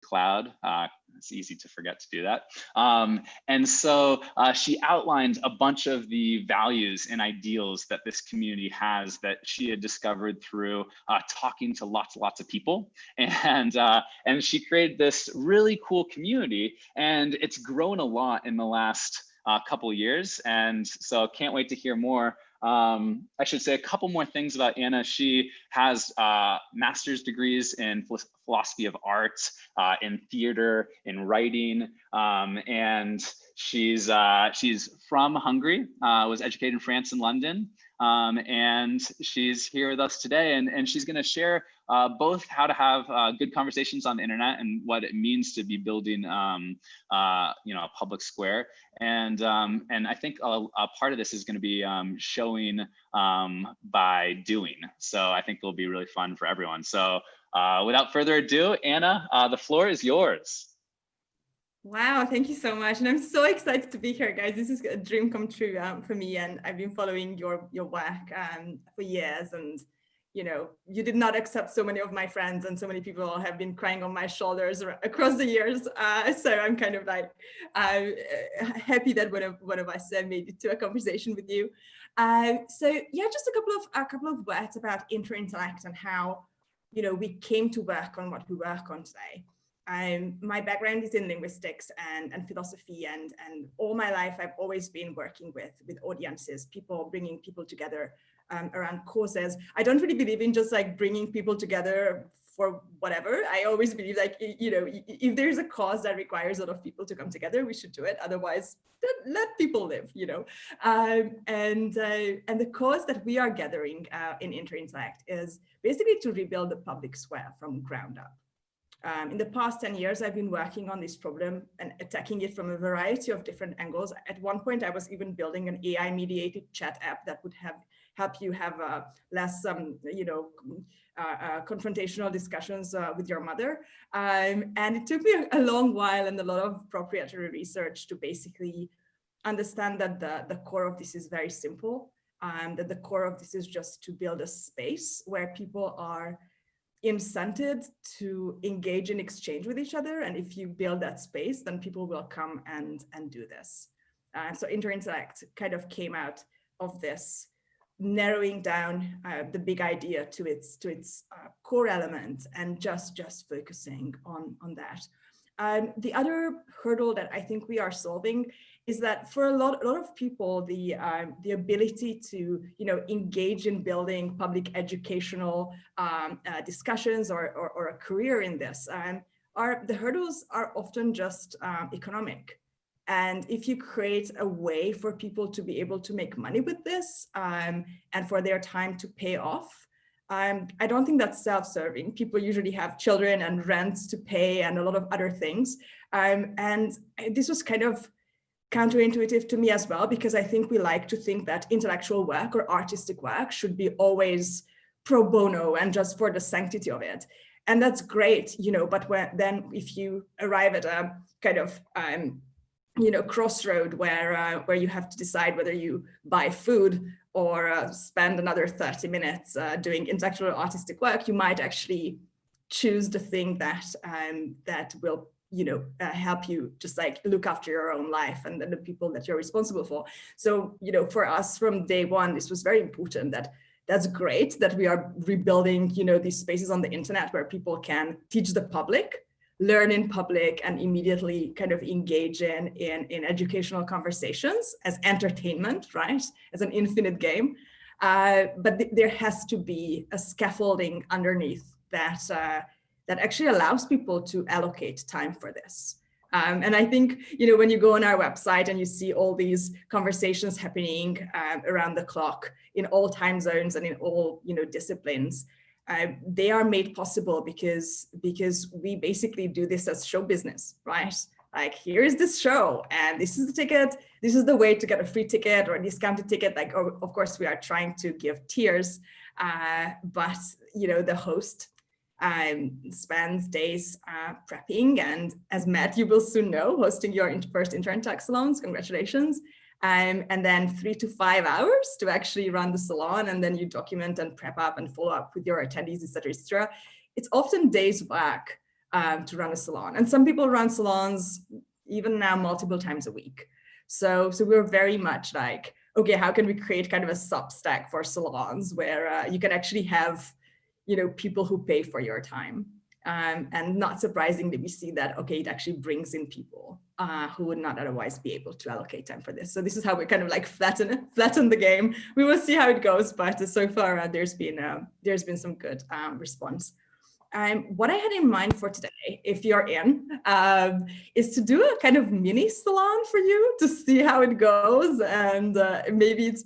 cloud. It's easy to forget to do that. And so she outlined a bunch of the values and ideals that this community has that she had discovered through talking to lots of people. And she created this really cool community, and it's grown a lot in the last couple years. And so can't wait to hear more. I should say a couple more things about Anna. She has master's degrees in philosophy of art, in theater, in writing, and she's from Hungary, was educated in France and London, and she's here with us today, and she's going to share both how to have good conversations on the internet and what it means to be building a public square. And I think a part of this is going to be showing by doing. So I think it'll be really fun for everyone. So without further ado, Anna, the floor is yours. Wow, thank you so much. And I'm so excited to be here, guys. This is a dream come true for me. And I've been following your work for years. And, you know, you did not accept so many of my friends, and so many people have been crying on my shoulders across the years. So I'm kind of like happy that one of us made it to a conversation with you. So yeah, just a couple of words about Interintellect and how, you know, we came to work on what we work on today. My background is in linguistics and philosophy, and all my life I've always been working with audiences, bringing people together around causes. I don't really believe in just like bringing people together for whatever. I always believe like, you know, if there's a cause that requires a lot of people to come together, we should do it. Otherwise, let people live, you know. And the cause that we are gathering in Interintellect is basically to rebuild the public square from ground up. In the past 10 years, I've been working on this problem and attacking it from a variety of different angles. At one point, I was even building an AI-mediated chat app that would help you have less, confrontational discussions with your mother. And it took me a long while and a lot of proprietary research to basically understand that the core of this is very simple, that the core of this is just to build a space where people are incented to engage in exchange with each other. And if you build that space, then people will come and do this. So Interintellect kind of came out of this, narrowing down the big idea to its core element and just focusing on that. The other hurdle that I think we are solving is that for a lot of people, the ability to, you know, engage in building public educational discussions or a career in this, the hurdles are often just economic. And if you create a way for people to be able to make money with this and for their time to pay off, I don't think that's self-serving. People usually have children and rents to pay and a lot of other things. And this was kind of counterintuitive to me as well, because I think we like to think that intellectual work or artistic work should be always pro bono and just for the sanctity of it. And that's great, you know, but then if you arrive at a kind of, crossroad where you have to decide whether you buy food or spend another 30 minutes doing intellectual or artistic work, you might actually choose the thing that will, help you just like look after your own life and the people that you're responsible for. So, you know, for us from day one, this was very important that's great that we are rebuilding, these spaces on the internet where people can teach the public, learn in public, and immediately kind of engage in educational conversations as entertainment, right? As an infinite game. But there has to be a scaffolding underneath that actually allows people to allocate time for this. And I think, when you go on our website and you see all these conversations happening around the clock in all time zones and in all, disciplines, they are made possible because we basically do this as show business, right? Like, here is this show and this is the ticket. This is the way to get a free ticket or a discounted ticket. Like, of course, we are trying to give tiers, but, the host spends days prepping, and as Matt, you will soon know, hosting your first Interintellect salons. Congratulations. And then 3 to 5 hours to actually run the salon, and then you document and prep up and follow up with your attendees, etc., etc. It's often days work, to run a salon. And some people run salons even now multiple times a week. So we're very much like, okay, how can we create kind of a Substack for salons where you can actually have, people who pay for your time. And not surprisingly, we see that, okay, it actually brings in people who would not otherwise be able to allocate time for this. So this is how we kind of like flatten the game. We will see how it goes, but so far there's been some good response. What I had in mind for today, if you're in, is to do a kind of mini salon for you to see how it goes, and maybe it's,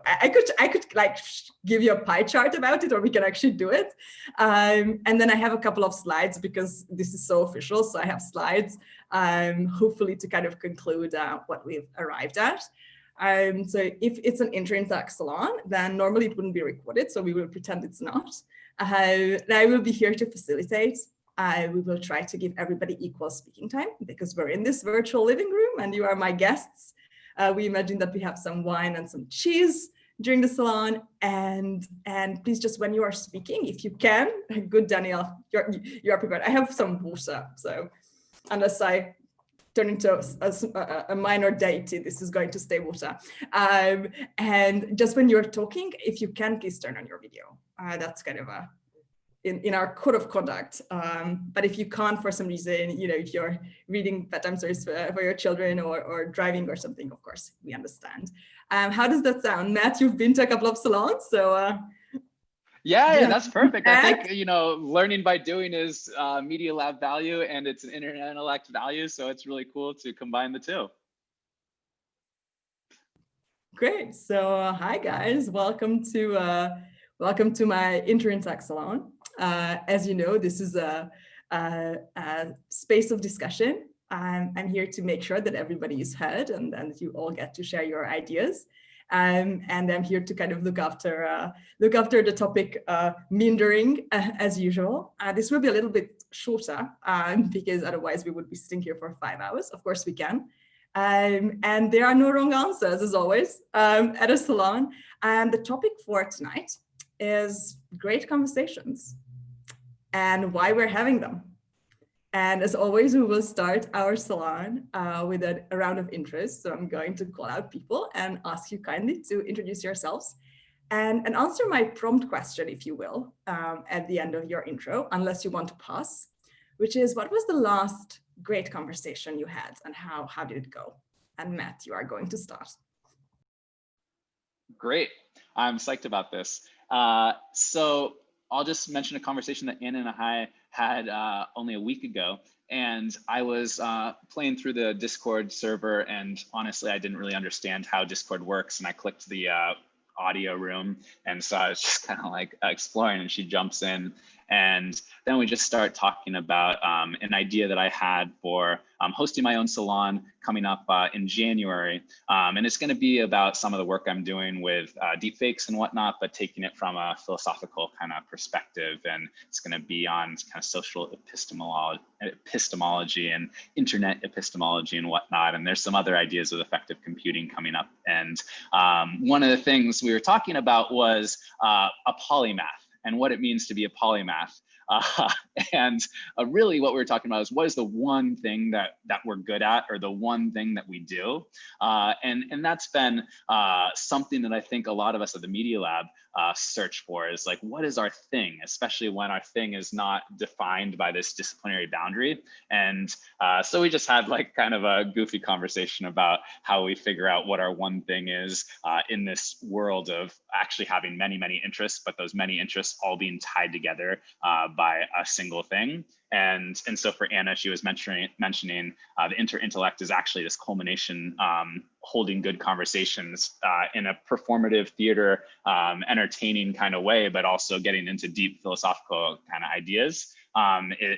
I could like give you a pie chart about it, or we can actually do it. And then I have a couple of slides because this is so official, so I have slides, hopefully to kind of conclude what we've arrived at. So if it's an Interintellect Salon, then normally it wouldn't be recorded, so we will pretend it's not. And I will be here to facilitate. We will try to give everybody equal speaking time because we're in this virtual living room and you are my guests. We imagine that we have some wine and some cheese during the salon. And please, just when you are speaking, if you can, good Daniel, you are prepared. I have some water, so unless I turn into a minor deity, this is going to stay water. And just when you're talking, if you can, please turn on your video. That's kind of in our code of conduct. But if you can't for some reason, if you're reading bedtime stories for your children or driving or something, of course, we understand. How does that sound? Matt, you've been to a couple of salons, so yeah, that's perfect. I think, learning by doing is Media Lab value, and it's an Interintellect value. So it's really cool to combine the two. Great. So hi, guys. Welcome to my Interintellect Salon. As you know, this is a space of discussion. I'm here to make sure that everybody is heard and that you all get to share your ideas. And I'm here to kind of look after the topic meandering as usual. This will be a little bit shorter because otherwise we would be sitting here for 5 hours. Of course we can. And there are no wrong answers, as always, at a salon. And the topic for tonight is great conversations and why we're having them. And as always, we will start our salon with a round of intros. So I'm going to call out people and ask you kindly to introduce yourselves and answer my prompt question, if you will, at the end of your intro, unless you want to pass, which is, what was the last great conversation you had and how did it go? And Matt, you are going to start. Great. I'm psyched about this. So I'll just mention a conversation that Anna and I had only a week ago. And I was playing through the Discord server, and honestly, I didn't really understand how Discord works. And I clicked the audio room. And so I was just kind of like exploring, and she jumps in. And then we just start talking about an idea that I had for hosting my own salon coming up in January. And it's going to be about some of the work I'm doing with deepfakes and whatnot, but taking it from a philosophical kind of perspective. And it's going to be on kind of social epistemology and internet epistemology and whatnot. And there's some other ideas with effective computing coming up. And one of the things we were talking about was a polymath and what it means to be a polymath. And really what we were talking about is, what is the one thing that we're good at, or the one thing that we do? And that's been something that I think a lot of us at the Media Lab search for, is like, what is our thing, especially when our thing is not defined by this disciplinary boundary. And so we just had like kind of a goofy conversation about how we figure out what our one thing is in this world of actually having many, many interests, but those many interests all being tied together by a single thing. And so for Anna, she was mentioning the Interintellect is actually this culmination, holding good conversations in a performative theater, entertaining kind of way, but also getting into deep philosophical kind of ideas.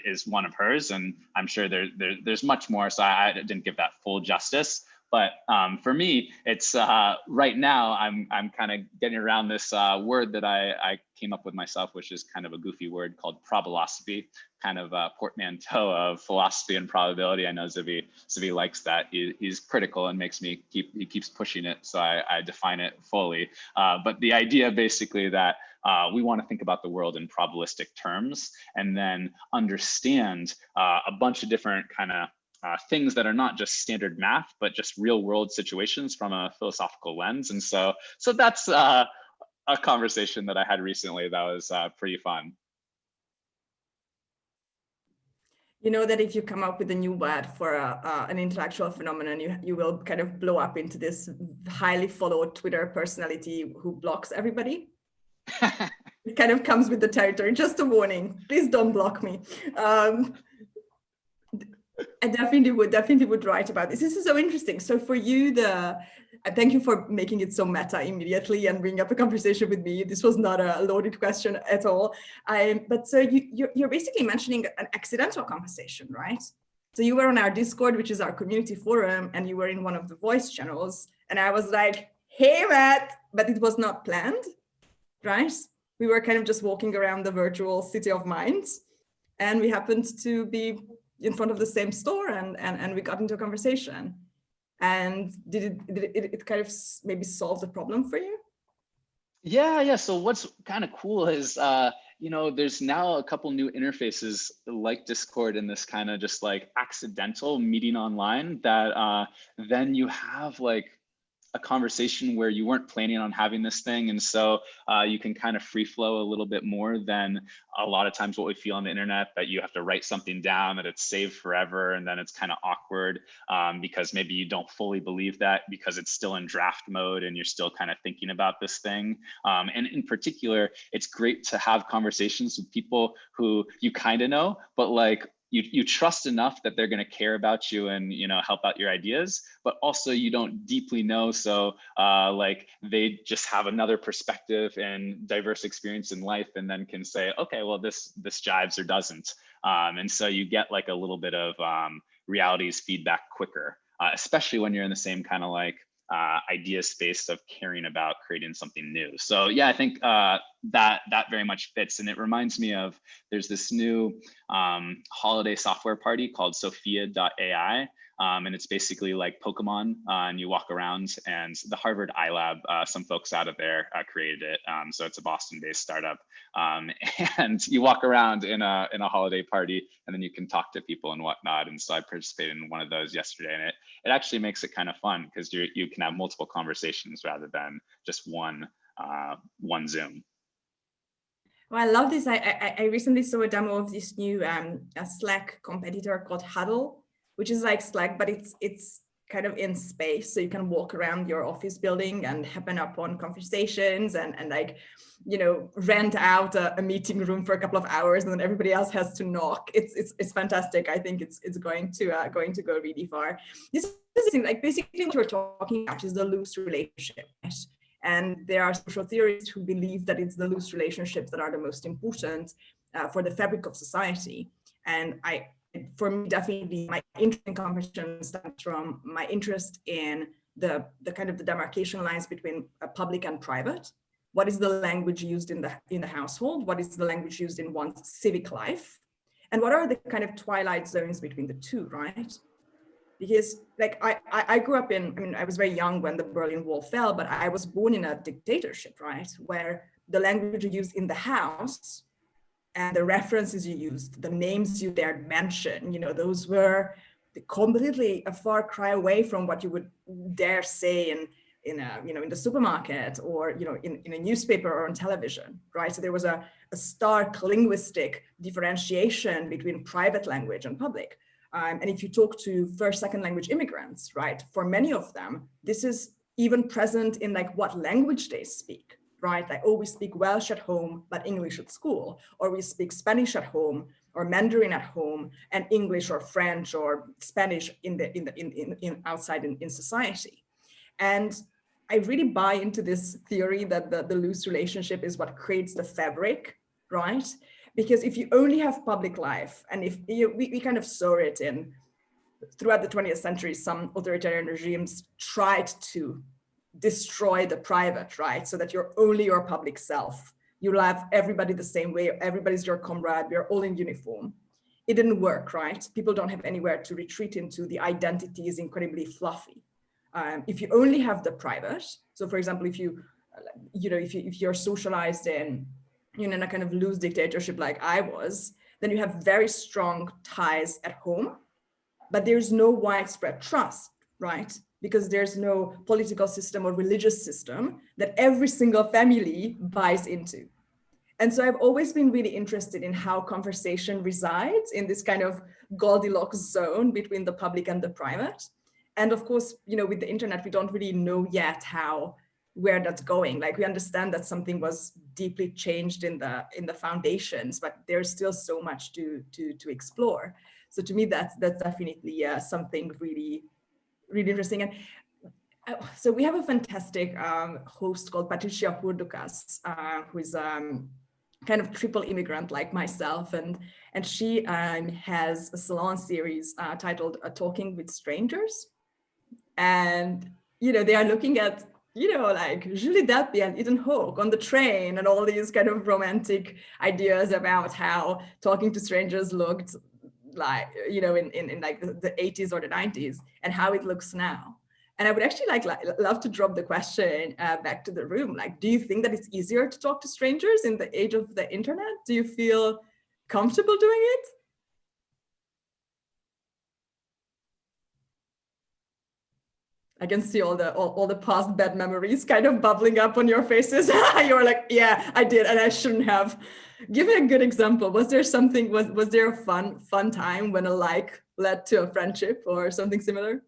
Is one of hers, and I'm sure there's much more, so I didn't give that full justice. But for me, it's right now I'm kind of getting around this word that I came up with myself, which is kind of a goofy word called probabilisophy, kind of a portmanteau of philosophy and probability. I know Zvi likes that. He's critical and he keeps pushing it, so I define it fully. But the idea basically that we want to think about the world in probabilistic terms and then understand a bunch of different kind of things that are not just standard math, but just real world situations from a philosophical lens. And so that's a conversation that I had recently that was pretty fun. You know that if you come up with a new word for an intellectual phenomenon, you will kind of blow up into this highly followed Twitter personality who blocks everybody. It kind of comes with the territory. Just a warning, please don't block me. I definitely would write about this. This is so interesting. So for you, thank you for making it so meta immediately and bringing up a conversation with me. This was not a loaded question at all. But so you're basically mentioning an accidental conversation, right? So you were on our Discord, which is our community forum, and you were in one of the voice channels. And I was like, hey, Matt, but it was not planned, right? We were kind of just walking around the virtual city of minds. And we happened to be in front of the same store and we got into a conversation. And did it kind of maybe solve the problem for you? Yeah. So what's kind of cool is, there's now a couple new interfaces like Discord and this kind of just like accidental meeting online that then you have like a conversation where you weren't planning on having this thing. And so you can kind of free flow a little bit more than a lot of times what we feel on the internet, that you have to write something down, that it's saved forever. And then it's kind of awkward because maybe you don't fully believe that because it's still in draft mode and you're still kind of thinking about this thing. And in particular, it's great to have conversations with people who you kind of know, but like you trust enough that they're going to care about you and help out your ideas, but also you don't deeply know, so like they just have another perspective and diverse experience in life, and then can say, okay, well this jives or doesn't, and so you get like a little bit of realities feedback quicker, especially when you're in the same kind of like idea space of caring about creating something new. So yeah, I think that very much fits. And it reminds me of, there's this new holiday software party called Sophia.ai. And it's basically like Pokemon, and you walk around, and the Harvard iLab, some folks out of there created it. So it's a Boston-based startup, and you walk around in a holiday party, and then you can talk to people and whatnot. And so I participated in one of those yesterday, and it actually makes it kind of fun because you can have multiple conversations rather than just one Zoom. Well, I love this. I recently saw a demo of this new Slack competitor called Huddle, which is like Slack, but it's kind of in space. So you can walk around your office building and happen upon conversations and like, rent out a meeting room for a couple of hours, and then everybody else has to knock. It's fantastic. I think it's going to go really far. This is like basically what we're talking about is the loose relationship. Right? And there are social theorists who believe that it's the loose relationships that are the most important for the fabric of society. And for me, definitely my interest in conversation stems from my interest in the kind of the demarcation lines between public and private. What is the language used in the household? What is the language used in one's civic life? And what are the kind of twilight zones between the two, right? Because like I grew up I was very young when the Berlin Wall fell, but I was born in a dictatorship, right? Where the language you used in the house and the references you used, the names you dared mention, those were completely a far cry away from what you would dare say in the supermarket or in a newspaper or on television, right? So there was a stark linguistic differentiation between private language and public. And if you talk to first, second language immigrants, right, for many of them, this is even present in like what language they speak, right? Like, oh, we speak Welsh at home, but English at school, or we speak Spanish at home, or Mandarin at home, and English or French or Spanish outside in society. And I really buy into this theory that the loose relationship is what creates the fabric, right? Because if you only have public life, and if we kind of saw it in throughout the 20th century, some authoritarian regimes tried to destroy the private, right? So that you're only your public self. You love everybody the same way. Everybody's your comrade. We're all in uniform. It didn't work, right? People don't have anywhere to retreat into. The identity is incredibly fluffy. If you only have the private, so for example, if you're socialized in a kind of loose dictatorship like I was, then you have very strong ties at home, but there's no widespread trust, right? Because there's no political system or religious system that every single family buys into. And so I've always been really interested in how conversation resides in this kind of Goldilocks zone between the public and the private. And of course, with the internet, we don't really know yet where that's going. Like, we understand that something was deeply changed in the foundations, but there's still so much to explore. So to me, that's definitely something really, really interesting. And so we have a fantastic host called Patricia Hurdukas, who is kind of triple immigrant like myself, and she has a salon series titled Talking with Strangers, and they are looking at like Julie Delpy and Ethan Hawke on the train, and all these kind of romantic ideas about how talking to strangers looked like in like the 80s or the 90s, and how it looks now. And I would actually love to drop the question back to the room. Like, do you think that it's easier to talk to strangers in the age of the internet? Do you feel comfortable doing it? I can see all the past bad memories kind of bubbling up on your faces. You're like, yeah, I did, and I shouldn't have. Give me a good example. Was there something? Was there a fun time when a like led to a friendship or something similar?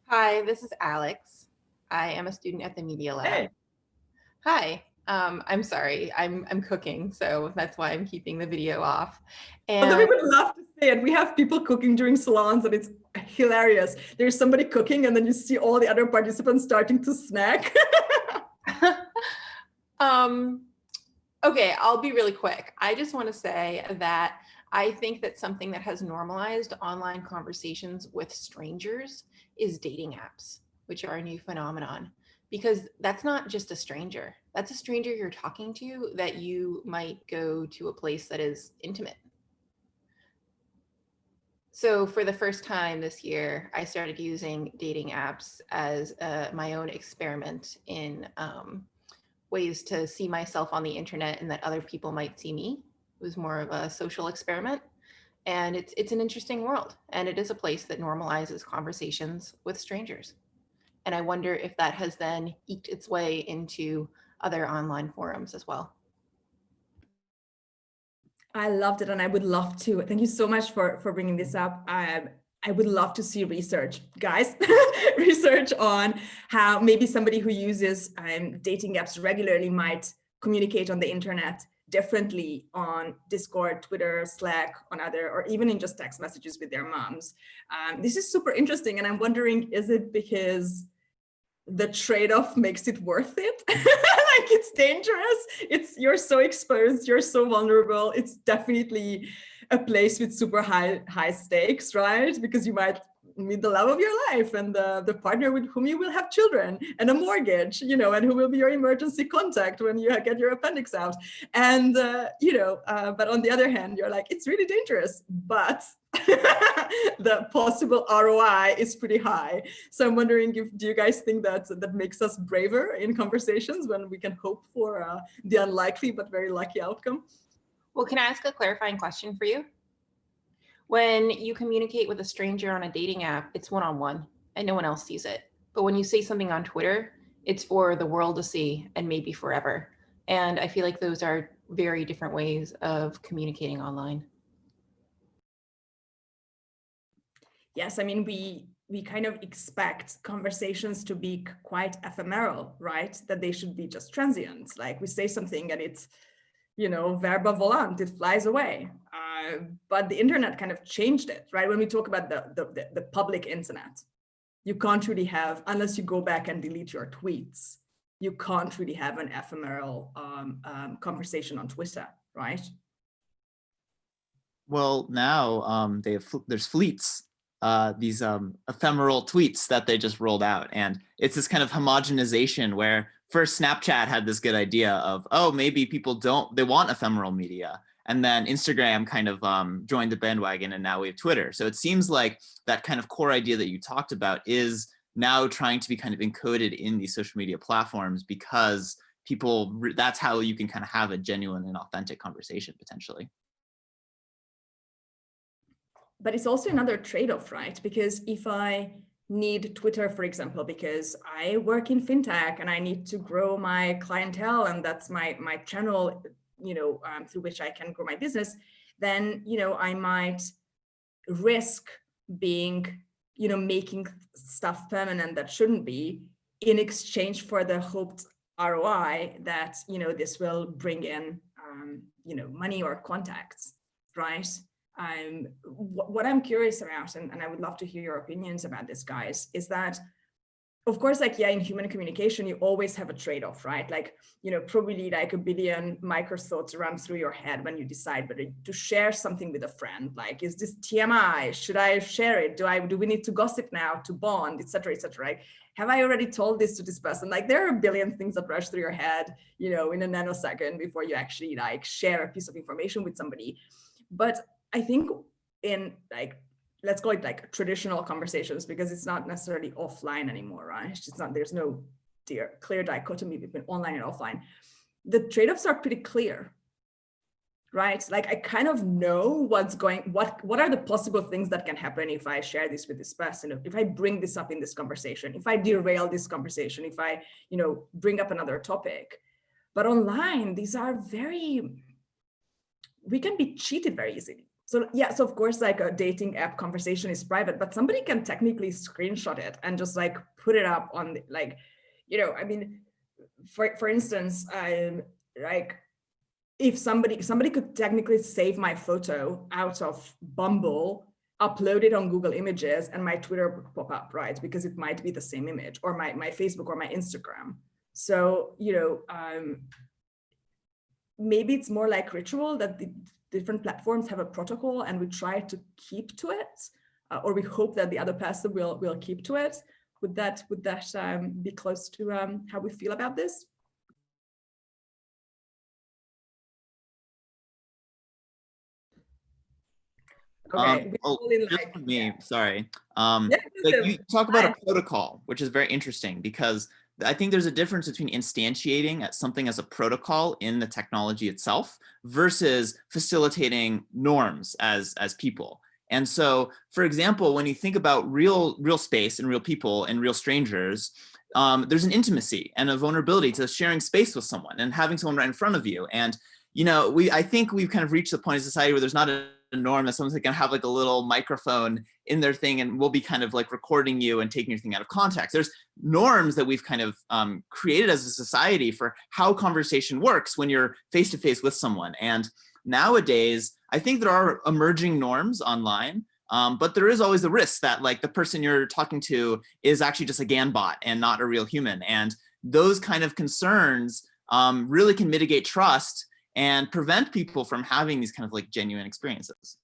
Hi, this is Alex. I am a student at the Media Lab. Hey. Hi. I'm sorry. I'm cooking, so that's why I'm keeping the video off. And we would love to say it. We have people cooking during salons, and it's hilarious. There's somebody cooking, and then you see all the other participants starting to snack. Okay, I'll be really quick. I just want to say that I think that something that has normalized online conversations with strangers is dating apps, which are a new phenomenon, because that's not just a stranger. That's a stranger you're talking to that you might go to a place that is intimate. So for the first time this year, I started using dating apps as my own experiment in ways to see myself on the internet and that other people might see me. It was more of a social experiment. And it's an interesting world. And it is a place that normalizes conversations with strangers. And I wonder if that has then eked its way into other online forums as well. I loved it, and I would love to. Thank you so much for bringing this up. I would love to see research, guys, research on how maybe somebody who uses dating apps regularly might communicate on the internet differently on Discord, Twitter, Slack, on other, or even in just text messages with their moms. This is super interesting, and I'm wondering, is it because the trade-off makes it worth it? Like, it's dangerous. You're so exposed, you're so vulnerable. It's definitely a place with super high stakes, right? Because you might meet the love of your life and the partner with whom you will have children and a mortgage, and who will be your emergency contact when you get your appendix out. And, but on the other hand, you're like, it's really dangerous, but the possible ROI is pretty high. So I'm wondering, do you guys think that makes us braver in conversations when we can hope for the unlikely but very lucky outcome? Well, can I ask a clarifying question for you? When you communicate with a stranger on a dating app, it's one-on-one and no one else sees it. But when you say something on Twitter, it's for the world to see and maybe forever. And I feel like those are very different ways of communicating online. Yes, I mean, we kind of expect conversations to be quite ephemeral, right? That they should be just transient. Like, we say something and it's, verba volant, it flies away. But the internet kind of changed it, right? When we talk about the public internet, you can't really have, unless you go back and delete your tweets, you can't really have an ephemeral conversation on Twitter, right? Well, now there's fleets, these ephemeral tweets that they just rolled out, and it's this kind of homogenization where first Snapchat had this good idea of, oh, maybe people they want ephemeral media, and then Instagram kind of joined the bandwagon, and now we have Twitter. So it seems like that kind of core idea that you talked about is now trying to be kind of encoded in these social media platforms, because that's how you can kind of have a genuine and authentic conversation potentially. But it's also another trade-off, right? Because if I need Twitter, for example, because I work in fintech and I need to grow my clientele, and that's my channel, through which I can grow my business, then, I might risk being, making stuff permanent that shouldn't be, in exchange for the hoped ROI that, this will bring in, money or contacts, right? What I'm curious about, and I would love to hear your opinions about this, guys, is that, of course, in human communication, you always have a trade-off, right? Probably like a billion micro thoughts run through your head when you decide whether to share something with a friend. Like, is this TMI? Should I share it? Do we need to gossip now to bond, et cetera, right? Have I already told this to this person? Like, there are a billion things that rush through your head, in a nanosecond before you actually share a piece of information with somebody. But I think in let's call it traditional conversations, because it's not necessarily offline anymore, right? It's not, there's no clear dichotomy between online and offline. The trade-offs are pretty clear, right? I kind of know what are the possible things that can happen if I share this with this person, if I bring this up in this conversation, if I derail this conversation, if I, bring up another topic. But online, these are we can be cheated very easily. So yeah, so of course, a dating app conversation is private, but somebody can technically screenshot it and just put it up on for instance, if somebody could technically save my photo out of Bumble, upload it on Google Images, and my Twitter would pop up, right? Because it might be the same image, or my Facebook or my Instagram. So, maybe it's more like ritual that the different platforms have a protocol and we try to keep to it, or we hope that the other person will keep to it. Would that be close to how we feel about this? Okay. Just for me, sorry. You talk about a protocol, which is very interesting, because I think there's a difference between instantiating something as a protocol in the technology itself versus facilitating norms as people. And so, for example, when you think about real space and real people and real strangers, there's an intimacy and a vulnerability to sharing space with someone and having someone right in front of you. And I think we've kind of reached the point in society where there's not a norm that someone's gonna have a little microphone in their thing and we'll be kind of recording you and taking your thing out of context. There's norms that we've kind of created as a society for how conversation works when you're face to face with someone. And nowadays, I think there are emerging norms online, but there is always the risk that the person you're talking to is actually just a GAN bot and not a real human. And those kind of concerns really can mitigate trust and prevent people from having these kind of genuine experiences.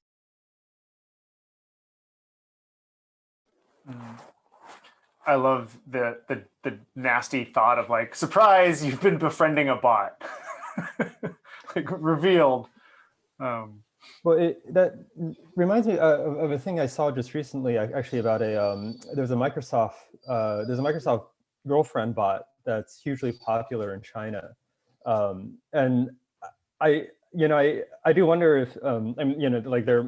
I love the nasty thought of surprise, you've been befriending a bot. Revealed. Well, that reminds me of a thing I saw just recently, actually, about there's a Microsoft girlfriend bot that's hugely popular in China, and I do wonder if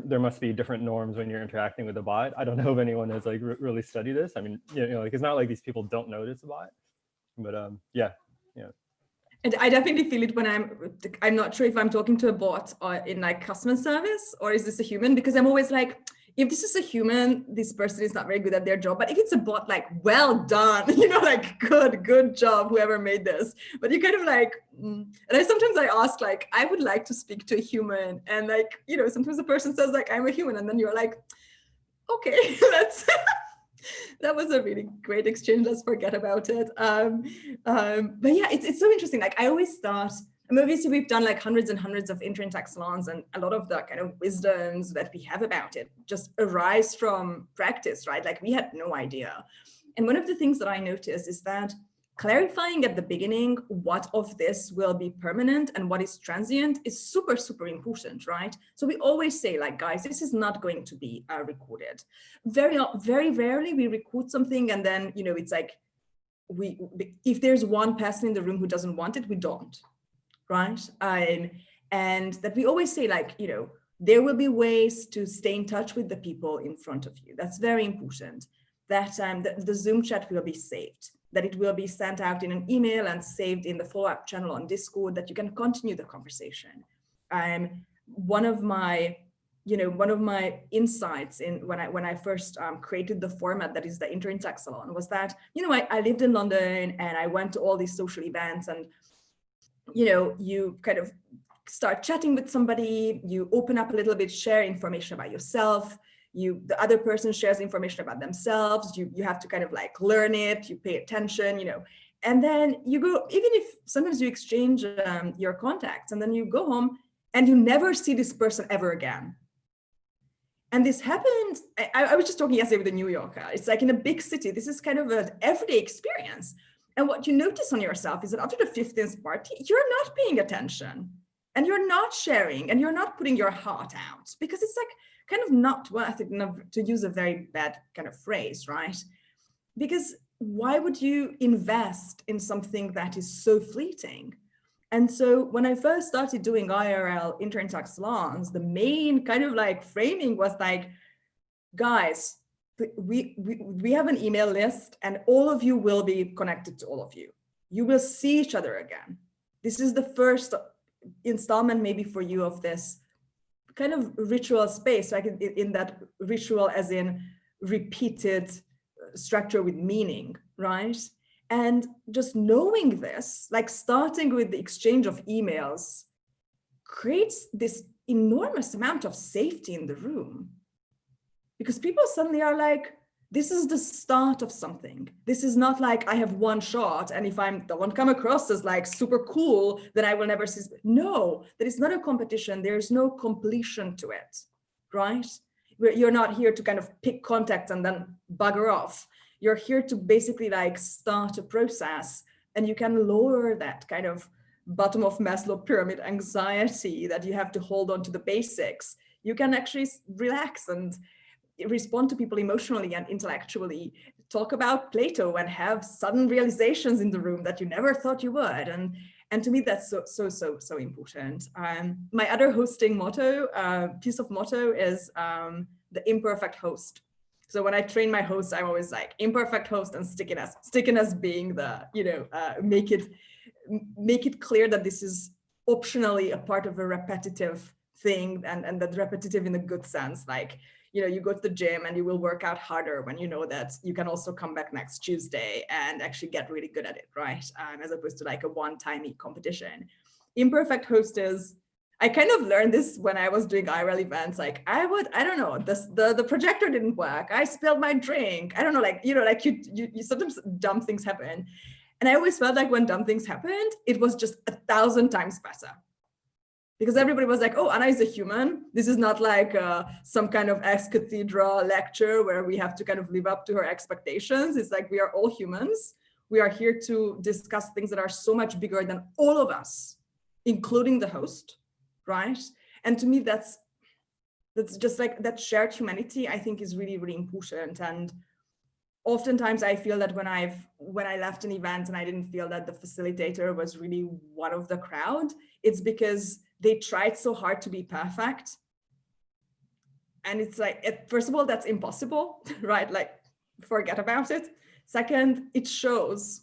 there must be different norms when you're interacting with a bot. I don't know if anyone has really studied this. I mean, it's not like these people don't know it's a bot, but yeah. And I definitely feel it when I'm not sure if I'm talking to a bot or in customer service, or is this a human? Because I'm always if this is a human, this person is not very good at their job. But if it's a bot, well done, good job, whoever made this. But you kind of and sometimes I ask, I would like to speak to a human. And sometimes the person says I'm a human. And then you're okay, that was a really great exchange. Let's forget about it. But yeah, it's so interesting. I always thought And obviously we've done like hundreds and hundreds of Interintellect salons, and a lot of the kind of wisdoms that we have about it just arise from practice, right? Like we had no idea. And one of the things that I noticed is that clarifying at the beginning what of this will be permanent and what is transient is super, super important, right? So we always say, like, guys, this is not going to be recorded. Very, very rarely we record something and then, you know, it's like, if there's one person in the room who doesn't want it, we don't, right? And that we always say, like, you know, there will be ways to stay in touch with the people in front of you. That's very important. That the Zoom chat will be saved, that it will be sent out in an email and saved in the follow-up channel on Discord, that you can continue the conversation. One of my insights in when I first created the format that is the Interintellect Salon was that, you know, I lived in London and I went to all these social events, and, you know, you kind of start chatting with somebody, you open up a little bit, share information about yourself, the other person shares information about themselves, you have to kind of like learn it, you pay attention, you know, and then you go, even if sometimes you exchange your contacts, and then you go home and you never see this person ever again. And this happened, I was just talking yesterday with a New Yorker. It's like in a big city, this is kind of an everyday experience. And what you notice on yourself is that after the 15th party, you're not paying attention and you're not sharing and you're not putting your heart out, because it's like kind of not worth it, to use a very bad kind of phrase, right? Because why would you invest in something that is so fleeting? And so when I first started doing IRL Interintellect salons, the main kind of like framing was like, guys, we have an email list and all of you will be connected to all of you. You will see each other again. This is the first installment maybe for you of this kind of ritual space, like in that ritual as in repeated structure with meaning, right? And just knowing this, like starting with the exchange of emails, creates this enormous amount of safety in the room. Because people suddenly are like, this is the start of something. This is not like I have one shot, and if I don't come across as like super cool, then I will never see. No, that is not a competition. There's no completion to it, right? You're not here to kind of pick contacts and then bugger off. You're here to basically like start a process, and you can lower that kind of bottom of Maslow pyramid anxiety that you have to hold on to the basics. You can actually relax and respond to people emotionally and intellectually, talk about Plato and have sudden realizations in the room that you never thought you would. And to me, that's so important. My other hosting motto, piece of motto is the imperfect host. So when I train my hosts, I'm always like imperfect host and stickiness being the, you know, make it clear that this is optionally a part of a repetitive thing, and that repetitive in a good sense, like, you know, you go to the gym and you will work out harder when you know that you can also come back next Tuesday and actually get really good at it, right? As opposed to like a one-timey competition. Imperfect host is, I kind of learned this when I was doing IRL events. Like I don't know, the projector didn't work. I spilled my drink. I don't know, like, you know, like you sometimes dumb things happen. And I always felt like when dumb things happened, it was just 1,000 times better. Because everybody was like, oh, Anna is a human. This is not like some kind of ex cathedra lecture where we have to kind of live up to her expectations. It's like, we are all humans. We are here to discuss things that are so much bigger than all of us, including the host, right? And to me, that's just like that shared humanity, I think, is really, really important. And oftentimes I feel that when I left an event and I didn't feel that the facilitator was really one of the crowd, it's because they tried so hard to be perfect. And it's like, first of all, that's impossible, right? Like, forget about it. Second, it shows,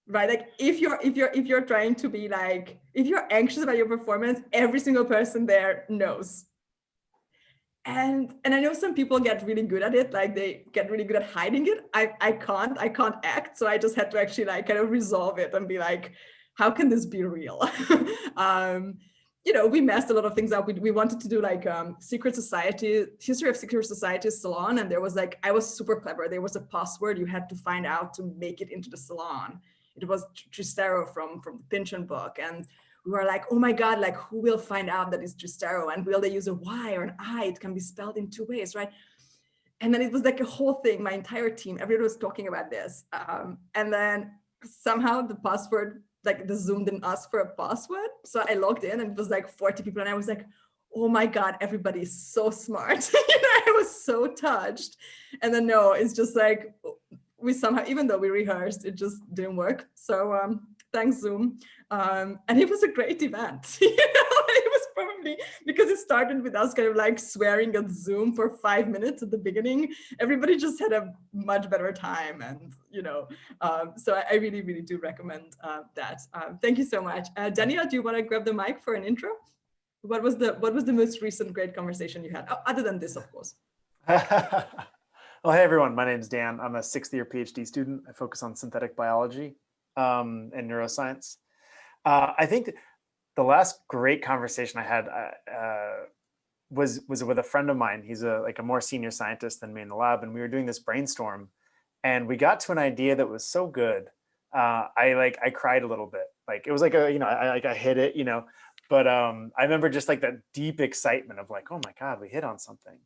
right? Like if you're trying to be like, if you're anxious about your performance, every single person there knows. And I know some people get really good at it, like they get really good at hiding it. I can't act. So I just had to actually like kind of resolve it and be like, how can this be real? You know, we messed a lot of things up. We wanted to do like Secret Society, History of Secret Society Salon. And there was like, I was super clever. There was a password you had to find out to make it into the salon. it was Tristero from the Pynchon book. And we were like, oh my God, like who will find out that it's Tristero? And will they use a Y or an I? It can be spelled in 2 ways, right? And then it was like a whole thing. My entire team, everyone was talking about this. And then somehow the password, like the Zoom didn't ask for a password. So I logged in and it was like 40 people. And I was like, oh my God, everybody is so smart. I was so touched. And then no, it's just like, we somehow, even though we rehearsed, it just didn't work. So thanks Zoom. And it was a great event. It was probably because it started with us kind of like swearing at Zoom for 5 minutes at the beginning. Everybody just had a much better time. And, so I really, really do recommend that. Thank you so much. Daniel, do you want to grab the mic for an intro? What was the most recent great conversation you had? Oh, other than this, of course. Well, hey everyone, my name is Dan. I'm a 6th year PhD student. I focus on synthetic biology and neuroscience. I think the last great conversation I had was with a friend of mine. He's a more senior scientist than me in the lab, and we were doing this brainstorm, and we got to an idea that was so good. I cried a little bit. Like it was like I hit it, But I remember just like that deep excitement of like, oh my God, we hit on something.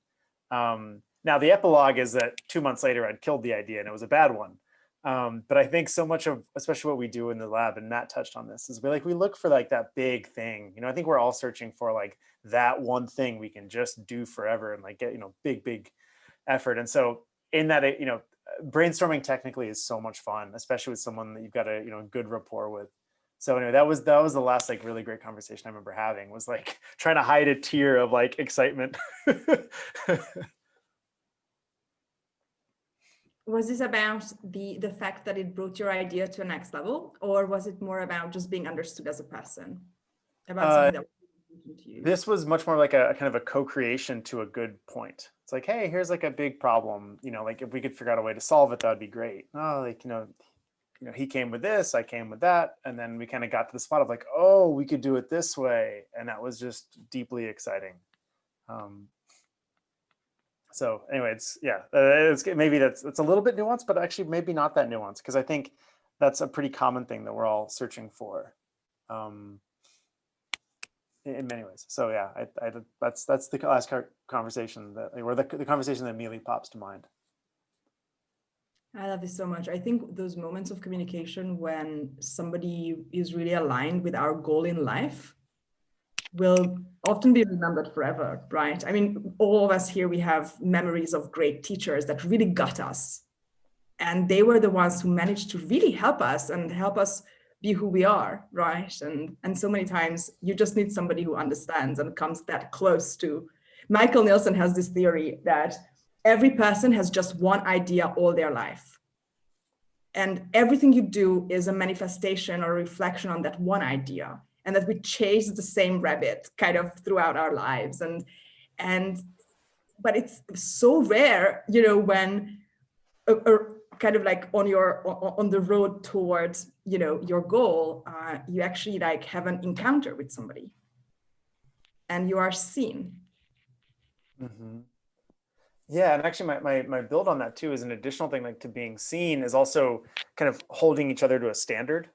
Now the epilogue is that 2 months later, I'd killed the idea and it was a bad one. But I think so much of, especially what we do in the lab, and Matt touched on this, is we look for like that big thing. I think we're all searching for like that one thing we can just do forever and like get, big effort. And so in that, brainstorming technically is so much fun, especially with someone that you've got a, good rapport with. So anyway, that was the last like really great conversation I remember having, was like trying to hide a tear of like excitement. Was this about the fact that it brought your idea to a next level, or was it more about just being understood as a person? About something that was important to you? This was much more like a kind of a co-creation to a good point. It's like, hey, here's like a big problem. Like if we could figure out a way to solve it, that'd be great. Oh, he came with this, I came with that. And then we kind of got to the spot of like, oh, we could do it this way. And that was just deeply exciting. So anyway, it's maybe it's a little bit nuanced, but actually maybe not that nuanced, because I think that's a pretty common thing that we're all searching for in many ways. So yeah, that's the last conversation or the conversation that immediately pops to mind. I love this so much. I think those moments of communication when somebody is really aligned with our goal in life will often be remembered forever, right? I mean, all of us here, we have memories of great teachers that really got us. And they were the ones who managed to really help us and help us be who we are, right? And so many times you just need somebody who understands and comes that close to. Michael Nielsen has this theory that every person has just one idea all their life. And everything you do is a manifestation or a reflection on that one idea. And that we chase the same rabbit kind of throughout our lives. But it's so rare, when kind of like on the road towards, your goal, you actually like have an encounter with somebody and you are seen. Mm-hmm. Yeah, and actually my build on that too is an additional thing, like to being seen, is also kind of holding each other to a standard.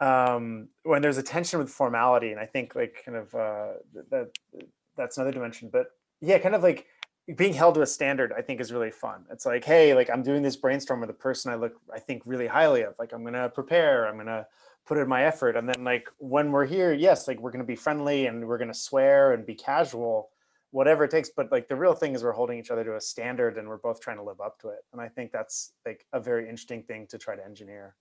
When there's a tension with formality, and I think like kind of that's another dimension, but yeah, kind of like being held to a standard, I think is really fun. It's like, hey, like I'm doing this brainstorm with a person I think really highly of, like I'm gonna prepare, I'm gonna put in my effort, and then like when we're here, yes, like we're gonna be friendly and we're gonna swear and be casual, whatever it takes, but like the real thing is we're holding each other to a standard and we're both trying to live up to it. And I think that's like a very interesting thing to try to engineer.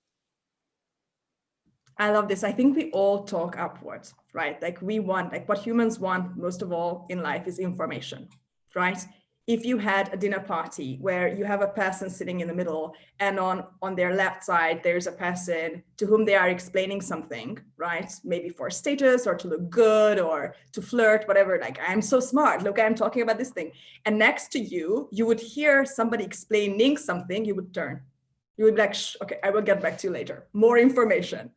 I love this. I think we all talk upwards, right? Like we want, like what humans want most of all in life is information, right? If you had a dinner party where you have a person sitting in the middle and on their left side, there's a person to whom they are explaining something, right? Maybe for status or to look good or to flirt, whatever, like I'm so smart, look, I'm talking about this thing. And next to you, you would hear somebody explaining something, you would turn. You would be like, okay, I will get back to you later. More information.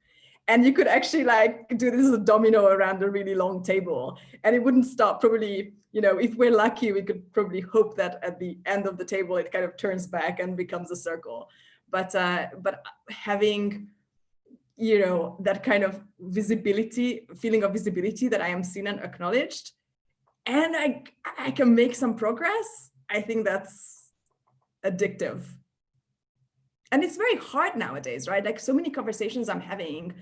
And you could actually like do this as a domino around a really long table and it wouldn't stop. Probably, if we're lucky, we could probably hope that at the end of the table, it kind of turns back and becomes a circle. but having, you know, that kind of visibility, feeling of visibility that I am seen and acknowledged, and I can make some progress. I think that's addictive. And it's very hard nowadays, right? Like so many conversations I'm having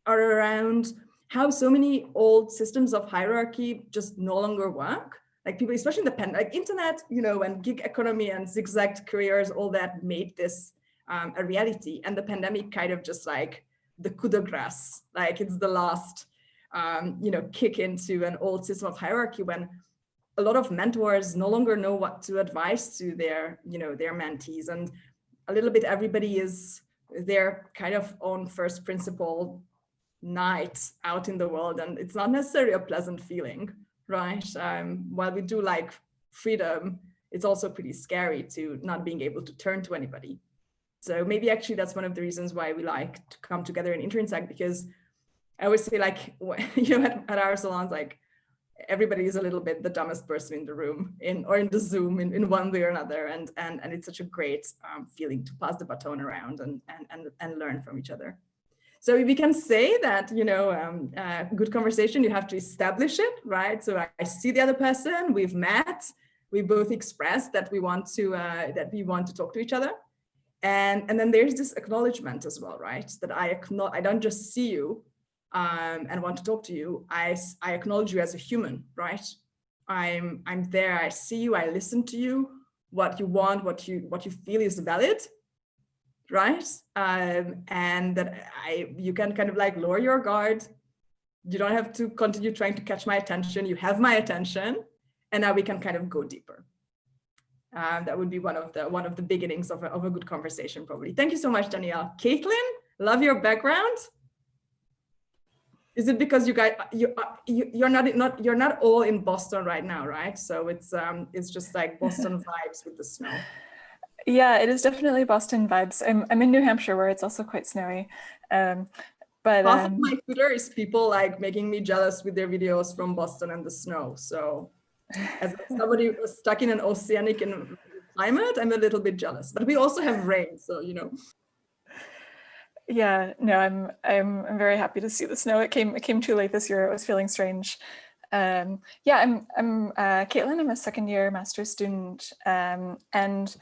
are around how so many old systems of hierarchy just no longer work. Like people, especially in the like internet, you know, and gig economy and zigzag careers, all that made this a reality. And the pandemic kind of just like the coup de grace, like it's the last, you know, kick into an old system of hierarchy when a lot of mentors no longer know what to advise to their, you know, their mentees, and a little bit everybody is their kind of own first principle knight out in the world, and it's not necessarily a pleasant feeling, right? While we do like freedom, it's also pretty scary to not being able to turn to anybody. So maybe actually that's one of the reasons why we like to come together in Interintellect, because I always say like, you know, at our salons, like everybody is a little bit the dumbest person in the room or in the Zoom in one way or another. And it's such a great feeling to pass the baton around and learn from each other. So we can say that, you know, good conversation, you have to establish it, right? So I see the other person, we've met, we both expressed that we want to talk to each other. And then there's this acknowledgement as well, right? That I don't just see you and want to talk to you. I acknowledge you as a human, right? I'm there, I see you, I listen to you, what you want, what you feel is valid, right? And that you can kind of like lower your guard. You don't have to continue trying to catch my attention. You have my attention, and now we can kind of go deeper. That would be one of the beginnings of a good conversation, probably. Thank you so much, Danielle. Caitlin, love your background. Is it because you guys you're not all in Boston right now, right? So it's just like Boston vibes with the snow. Yeah, it is definitely Boston vibes. I'm in New Hampshire, where it's also quite snowy. But half of my Twitter is people like making me jealous with their videos from Boston and the snow. So as somebody who's stuck in an oceanic climate, I'm a little bit jealous. But we also have rain, so you know. Yeah, no, I'm very happy to see the snow. It came too late this year. It was feeling strange. Yeah, I'm Caitlin. I'm a second year master's student, and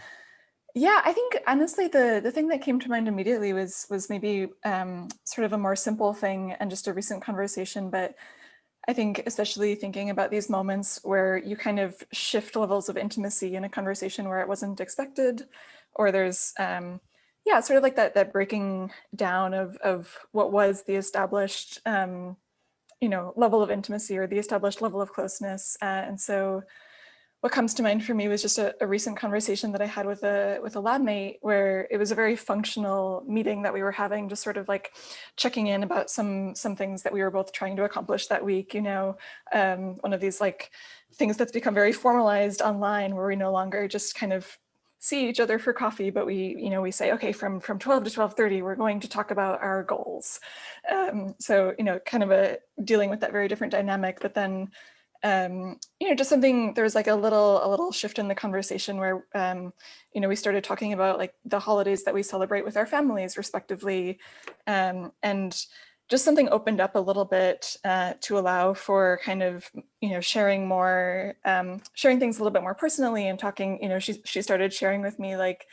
yeah, I think honestly the thing that came to mind immediately was maybe sort of a more simple thing and just a recent conversation, but I think especially thinking about these moments where you kind of shift levels of intimacy in a conversation where it wasn't expected, or there's yeah, sort of like that breaking down of what was the established you know, level of intimacy or the established level of closeness, and so what comes to mind for me was just a recent conversation that I had with a lab mate, where it was a very functional meeting that we were having, just sort of like checking in about some things that we were both trying to accomplish that week. You know, one of these like things that's become very formalized online, where we no longer just kind of see each other for coffee, but we say, okay, from 12 to 12:30, we're going to talk about our goals. So, you know, kind of dealing with that very different dynamic, but then you know, just something, there was like a little shift in the conversation where, you know, we started talking about like the holidays that we celebrate with our families respectively. And just something opened up a little bit to allow for kind of, you know, sharing things a little bit more personally and talking, you know, she started sharing with me like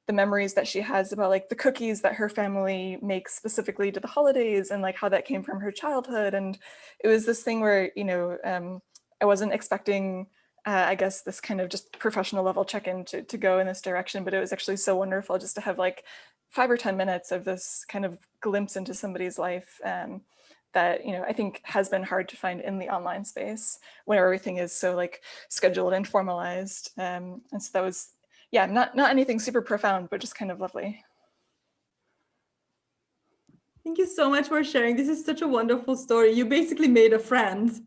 the memories that she has about like the cookies that her family makes specifically to the holidays and like how that came from her childhood. And it was this thing where, you know, I wasn't expecting, I guess, this kind of just professional level check-in to go in this direction, but it was actually so wonderful just to have like 5 or 10 minutes of this kind of glimpse into somebody's life that, you know, I think has been hard to find in the online space where everything is so like scheduled and formalized. And so that was, yeah, not anything super profound, but just kind of lovely. Thank you so much for sharing. This is such a wonderful story. You basically made a friend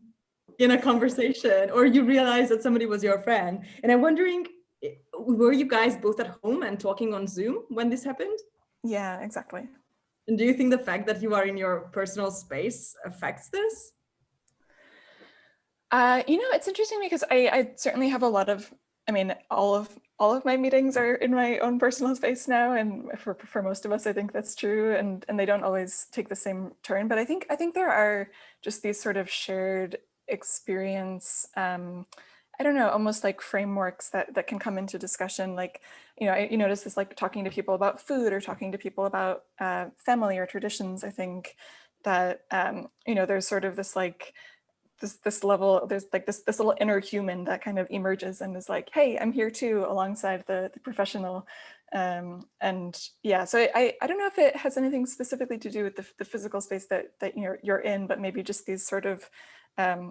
in a conversation, or you realized that somebody was your friend. And I'm wondering, were you guys both at home and talking on Zoom when this happened? Yeah, exactly. And do you think the fact that you are in your personal space affects this? You know, it's interesting because I certainly have a lot of, I mean, all all of my meetings are in my own personal space now, and for most of us, I think that's true, and they don't always take the same turn. But I think there are just these sort of shared experience, I don't know, almost like frameworks that can come into discussion. Like, you notice this, like talking to people about food or talking to people about family or traditions. I think that there's sort of this like this level, there's like this little inner human that kind of emerges and is like, hey, I'm here too, alongside the professional. And yeah, so I don't know if it has anything specifically to do with the physical space that you're in, but maybe just these sort of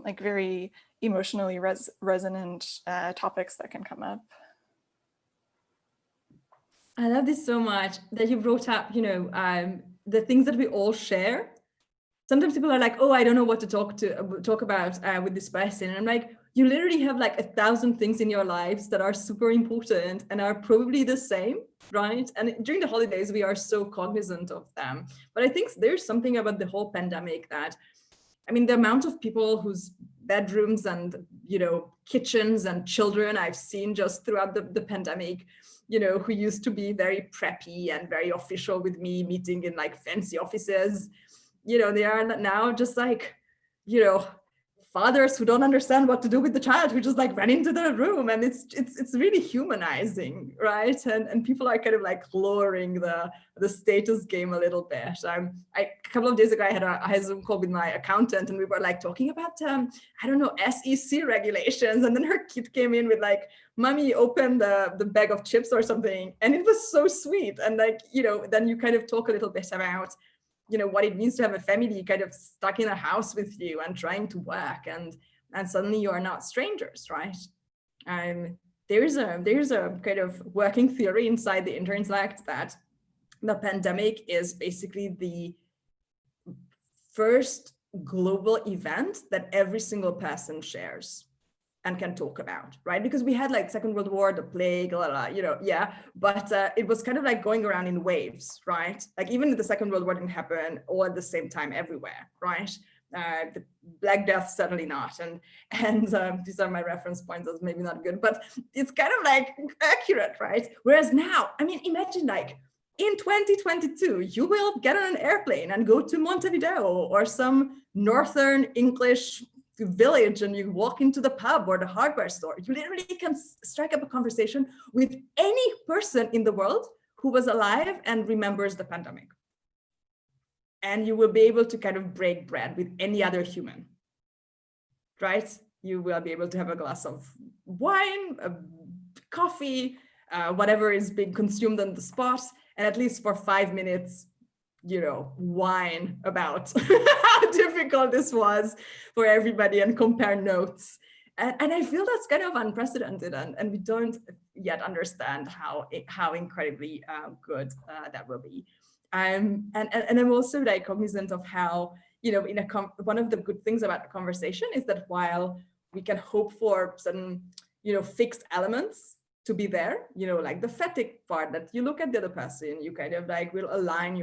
like very emotionally resonant topics that can come up. I love this so much that you brought up, the things that we all share. Sometimes people are like, oh, I don't know what to talk about with this person. And I'm like, you literally have like 1,000 things in your lives that are super important and are probably the same, right? And during the holidays, we are so cognizant of them. But I think there's something about the whole pandemic that, I mean, the amount of people whose bedrooms and, kitchens and children I've seen just throughout the pandemic, who used to be very preppy and very official with me, meeting in like fancy offices, they are now just like, fathers who don't understand what to do with the child, who just like ran into the room, and it's really humanizing, right? And people are kind of like lowering the status game a little bit. A couple of days ago, I had a Zoom call with my accountant, and we were like talking about I don't know, SEC regulations, and then her kid came in with like, "Mommy, open the bag of chips" or something, and it was so sweet. And like, then you kind of talk a little bit about what it means to have a family kind of stuck in a house with you and trying to work, and suddenly you are not strangers, right? There's a kind of working theory inside the Interintellect that the pandemic is basically the first global event that every single person shares and can talk about, right? Because we had like Second World War, the plague, but it was kind of like going around in waves, right? Like even if the Second World War didn't happen all at the same time everywhere, right? The Black Death, certainly not. And these are my reference points, that's maybe not good, but it's kind of like accurate, right? Whereas now, I mean, imagine like in 2022, you will get on an airplane and go to Montevideo or some northern English village, and you walk into the pub or the hardware store. You literally can strike up a conversation with any person in the world who was alive and remembers the pandemic. And you will be able to kind of break bread with any other human, right? You will be able to have a glass of wine, coffee, whatever is being consumed on the spot, and at least for 5 minutes, whine about how difficult this was for everybody and compare notes. And I feel that's kind of unprecedented, and we don't yet understand how incredibly good that will be. And I'm also like cognizant of how, one of the good things about a conversation is that while we can hope for certain, fixed elements to be there, like the phatic part, that you look at the other person, you kind of like will align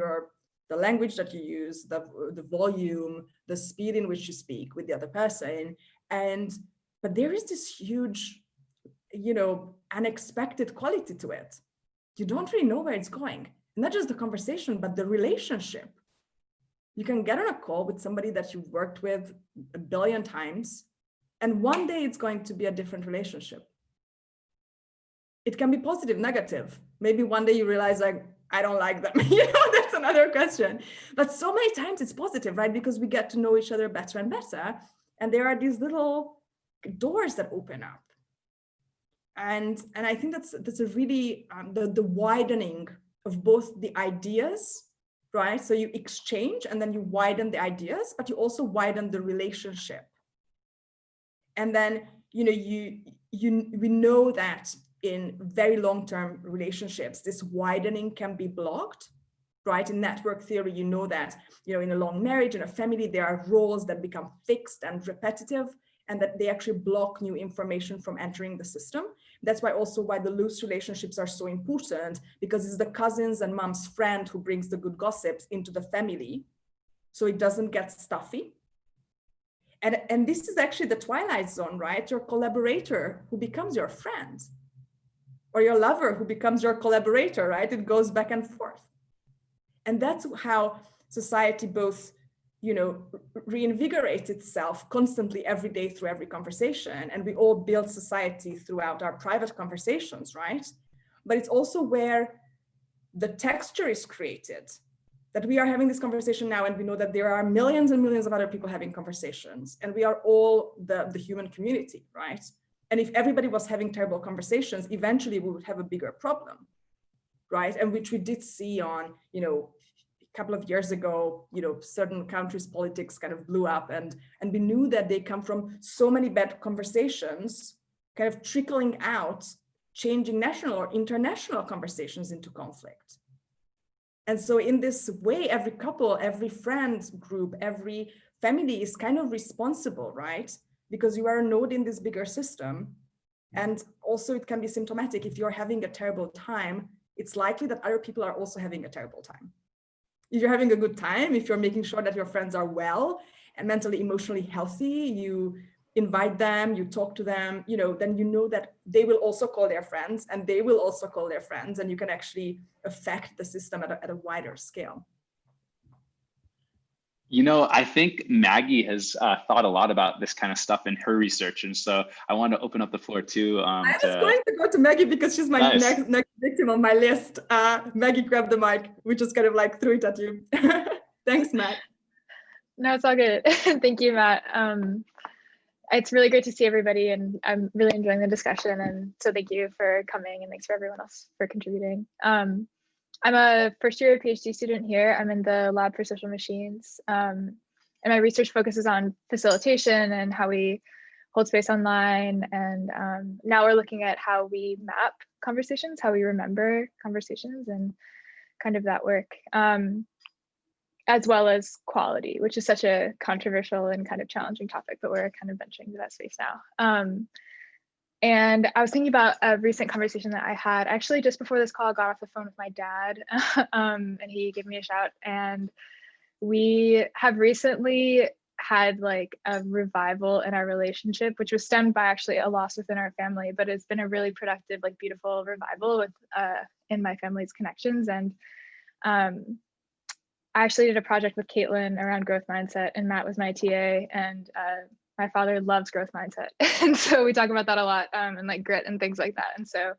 the language that you use, the volume, the speed in which you speak with the other person. But there is this huge, unexpected quality to it. You don't really know where it's going. Not just the conversation, but the relationship. You can get on a call with somebody that you've worked with 1 billion times, and one day it's going to be a different relationship. It can be positive, negative. Maybe one day you realize like, I don't like them. That's another question. But so many times it's positive, right? Because we get to know each other better and better. And there are these little doors that open up. And I think that's a really, the widening of both the ideas, right? So you exchange and then you widen the ideas, but you also widen the relationship. And then, we know that in very long-term relationships, this widening can be blocked, right? In network theory, you know that, in a long marriage, in a family, there are roles that become fixed and repetitive, and that they actually block new information from entering the system. That's why the loose relationships are so important, because it's the cousins and mom's friend who brings the good gossips into the family, so it doesn't get stuffy. And this is actually the twilight zone, right? Your collaborator who becomes your friend. or your lover who becomes your collaborator, right? It goes back and forth. And that's how society both, reinvigorates itself constantly every day through every conversation. And we all build society throughout our private conversations, right? But it's also where the texture is created, that we are having this conversation now, and we know that there are millions and millions of other people having conversations, and we are all the human community, right? And if everybody was having terrible conversations, eventually we would have a bigger problem, right? And which we did see on, a couple of years ago, certain countries' politics kind of blew up, and we knew that they come from so many bad conversations, kind of trickling out, changing national or international conversations into conflict. And so in this way, every couple, every friend group, every family is kind of responsible, right? Because you are a node in this bigger system. And also it can be symptomatic. If you're having a terrible time, it's likely that other people are also having a terrible time. If you're having a good time, if you're making sure that your friends are well and mentally, emotionally healthy, you invite them, you talk to them, then you know that they will also call their friends, and they will also call their friends, and you can actually affect the system at a wider scale. I think Maggie has thought a lot about this kind of stuff in her research. And so I want to open up the floor to... I was going to go to Maggie because she's my next victim on my list. Maggie, grab the mic. We just kind of like threw it at you. Thanks, Matt. No, it's all good. Thank you, Matt. It's really great to see everybody, and I'm really enjoying the discussion. And so thank you for coming, and thanks for everyone else for contributing. I'm a first year PhD student here. I'm in the lab for social machines. And my research focuses on facilitation and how we hold space online. And now we're looking at how we map conversations, how we remember conversations, and kind of that work, as well as quality, which is such a controversial and kind of challenging topic, but we're kind of venturing into that space now. And I was thinking about a recent conversation that I had actually just before this call. I got off the phone with my dad, and he gave me a shout. And we have recently had like a revival in our relationship, which was stemmed by actually a loss within our family, but it's been a really productive, like beautiful revival with in my family's connections. And I actually did a project with Caitlin around growth mindset, and Matt was my TA, and my father loves growth mindset. And so we talk about that a lot, and like grit and things like that. And so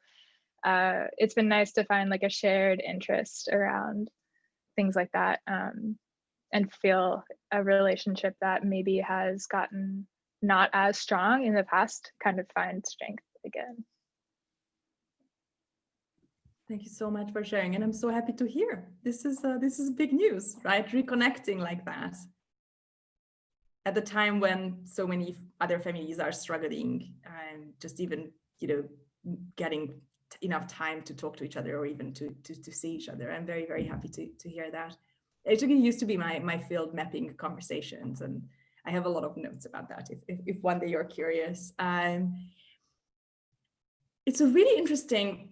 it's been nice to find like a shared interest around things like that, and feel a relationship that maybe has gotten not as strong in the past kind of find strength again. Thank you so much for sharing. And I'm so happy to hear. This is big news, right? Reconnecting like that. At the time when so many other families are struggling, and just even, getting enough time to talk to each other, or even to see each other. I'm very, very happy to hear that. It actually used to be my field, mapping conversations, and I have a lot of notes about that if one day you're curious. It's a really interesting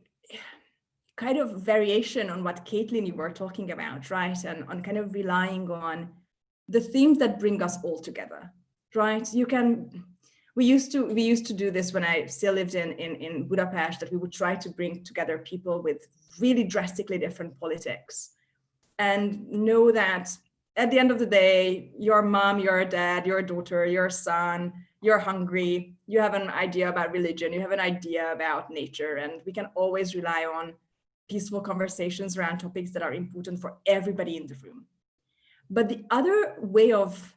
kind of variation on what Caitlin, you were talking about, right? And on kind of relying on the themes that bring us all together, right? We used to do this when I still lived in Budapest, that we would try to bring together people with really drastically different politics, and know that at the end of the day, your mom, your dad, your daughter, your son, you're hungry, you have an idea about religion, you have an idea about nature, and we can always rely on peaceful conversations around topics that are important for everybody in the room. But the other way of,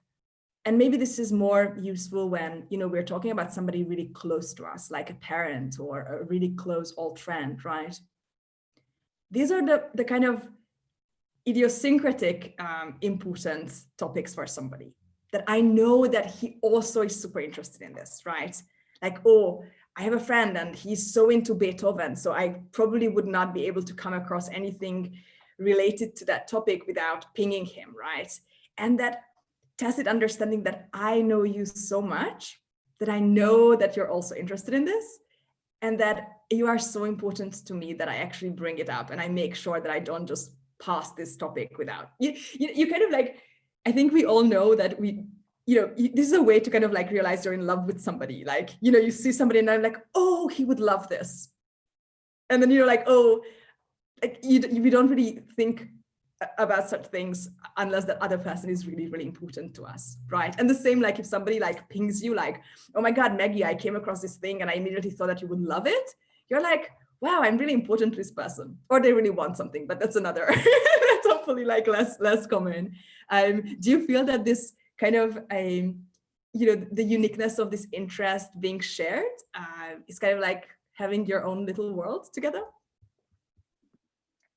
and maybe this is more useful when, we're talking about somebody really close to us, like a parent or a really close old friend, right? These are the kind of idiosyncratic important topics for somebody that I know that he also is super interested in this, right? Like, oh, I have a friend and he's so into Beethoven, so I probably would not be able to come across anything related to that topic without pinging him, right? And that tacit understanding that I know you so much, that I know that you're also interested in this, and that you are so important to me that I actually bring it up, and I make sure that I don't just pass this topic without. You kind of like, I think we all know that this is a way to kind of like realize you're in love with somebody. Like, you see somebody and I'm like, oh, he would love this. And then you're like, oh, like we don't really think about such things unless that other person is really, really important to us, right? And the same, like if somebody like pings you like, oh my God, Maggie, I came across this thing and I immediately thought that you would love it. You're like, wow, I'm really important to this person, or they really want something, but that's another, that's hopefully like less common. Do you feel that this kind of, the uniqueness of this interest being shared is kind of like having your own little world together?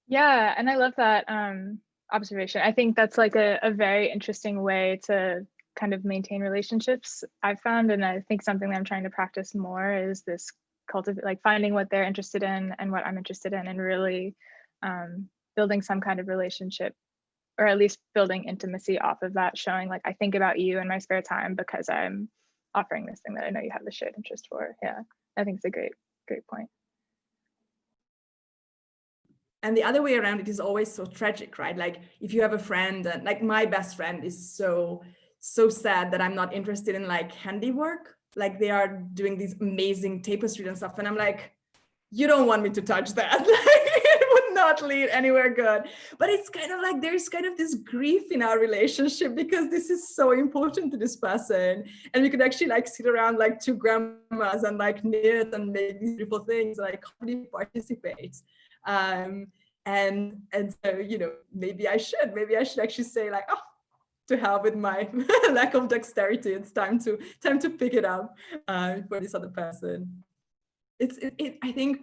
Yeah, and I love that observation. I think that's like a very interesting way to kind of maintain relationships, I've found. And I think something that I'm trying to practice more is this like finding what they're interested in and what I'm interested in, and really building some kind of relationship, or at least building intimacy off of that, showing like I think about you in my spare time because I'm offering this thing that I know you have the shared interest for. Yeah, I think it's a great point. And the other way around, it is always so tragic, right? Like if you have a friend, and like my best friend is so sad that I'm not interested in like handiwork. Like they are doing these amazing tapestries and stuff. And I'm like, you don't want me to touch that. Like it would not lead anywhere good. But it's kind of like, there's kind of this grief in our relationship because this is so important to this person. And we could actually like sit around like two grandmas and like knit and make these beautiful things, like really participate. And so, maybe I should actually say like, oh, to hell with my lack of dexterity. It's time to pick it up for this other person. I think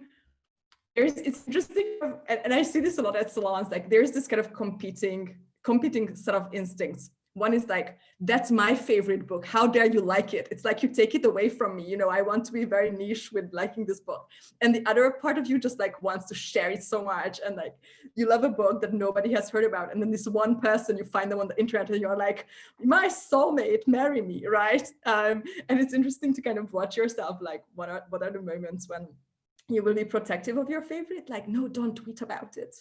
it's interesting, and I see this a lot at salons. Like there's this kind of competing sort of instincts. One is like, that's my favorite book. How dare you like it? It's like you take it away from me. I want to be very niche with liking this book. And the other part of you just like wants to share it so much. And like, you love a book that nobody has heard about. And then this one person, you find them on the internet and you're like, my soulmate, marry me, right? And it's interesting to kind of watch yourself. Like, what are the moments when you will be protective of your favorite? Like, no, don't tweet about it.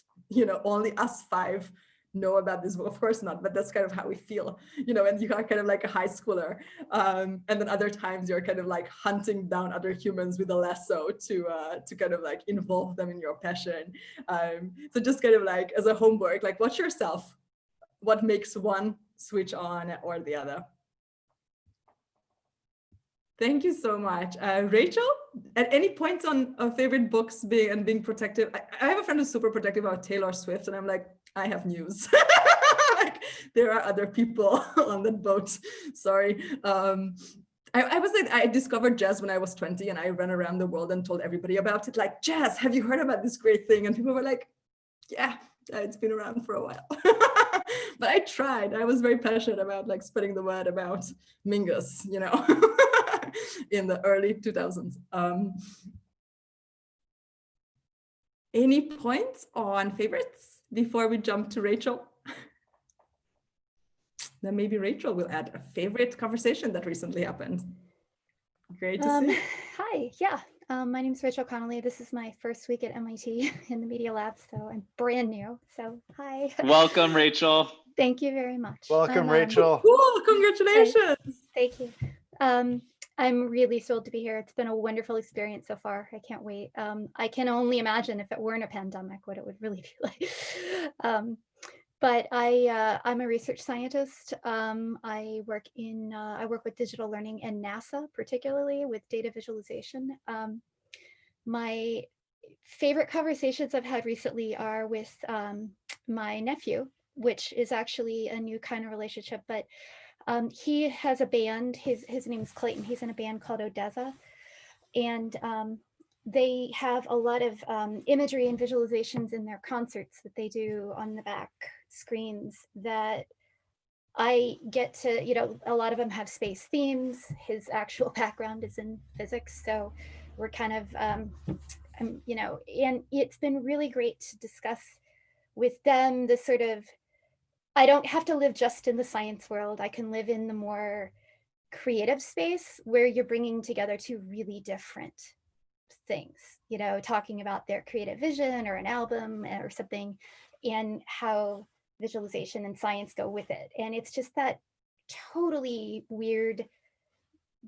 Only us 5 know about this. Well, of course not, but that's kind of how we feel, and you are kind of like a high schooler. And then other times you're kind of like hunting down other humans with a lasso to kind of like involve them in your passion. So just kind of like as a homework, like watch yourself, what makes one switch on or the other. Thank you so much. Rachel, at any points on favorite books being protective? I have a friend who's super protective about Taylor Swift, and I'm like, I have news. Like, there are other people on that boat. Sorry. I was like, I discovered jazz when I was 20, and I ran around the world and told everybody about it. Like, jazz, have you heard about this great thing? And people were like, yeah, it's been around for a while. But I tried. I was very passionate about like spreading the word about Mingus, in the early 2000s. Any points on favorites before we jump to Rachel? Then maybe Rachel will add a favorite conversation that recently happened. Great to see. Hi, yeah. My name is Rachel Connolly. This is my first week at MIT in the Media Lab, so I'm brand new. So hi. Welcome, Rachel. Thank you very much. Welcome, Rachel. Cool, congratulations. Thank you. I'm really thrilled to be here. It's been a wonderful experience so far. I can't wait. I can only imagine if it weren't a pandemic, what it would really be like. But I'm a research scientist. I work with digital learning and NASA, particularly with data visualization. My favorite conversations I've had recently are with my nephew, which is actually a new kind of relationship, but he has a band. His name's Clayton. He's in a band called Odessa, and they have a lot of imagery and visualizations in their concerts that they do on the back screens that I get to, a lot of them have space themes. His actual background is in physics, so we're kind of, and it's been really great to discuss with them the sort of, I don't have to live just in the science world. I can live in the more creative space where you're bringing together two really different things, talking about their creative vision or an album or something, and how visualization and science go with it. And it's just that totally weird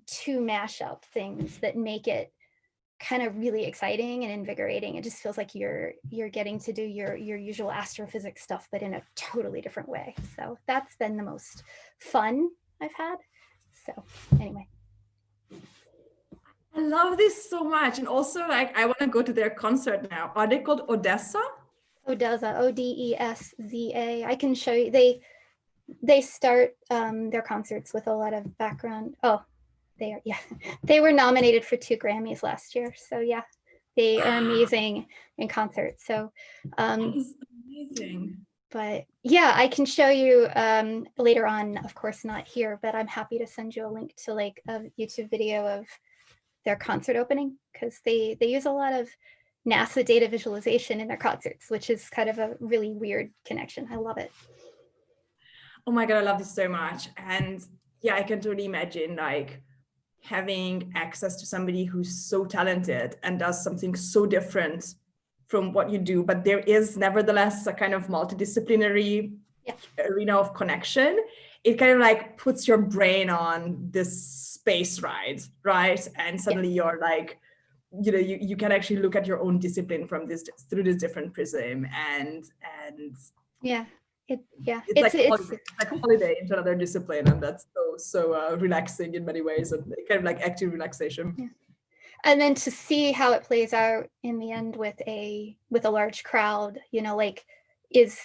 two mashup things that make it kind of really exciting and invigorating. It just feels like you're getting to do your usual astrophysics stuff, but in a totally different way. So that's been the most fun I've had. So anyway. I love this so much. And also, like, I want to go to their concert now. Are they called Odessa? Odessa, Odessa. I can show you. They start their concerts with a lot of background. Oh, they are, yeah. They were nominated for 2 Grammys last year. So yeah, they are amazing in concert. So That is amazing. But yeah, I can show you later on, of course not here, but I'm happy to send you a link to like a YouTube video of their concert opening, because they use a lot of NASA data visualization in their concerts, which is kind of a really weird connection. I love it. Oh my God, I love this so much. And yeah, I can totally imagine like having access to somebody who's so talented and does something so different from what you do, but there is nevertheless a kind of multidisciplinary arena of connection. It kind of like puts your brain on this space ride, right? And suddenly you're like, you know, you can actually look at your own discipline from this through this different prism, and yeah, it's like a holiday into another discipline, and that's so relaxing in many ways, and kind of like active relaxation. Yeah. And then to see how it plays out in the end with a large crowd, you know, like, is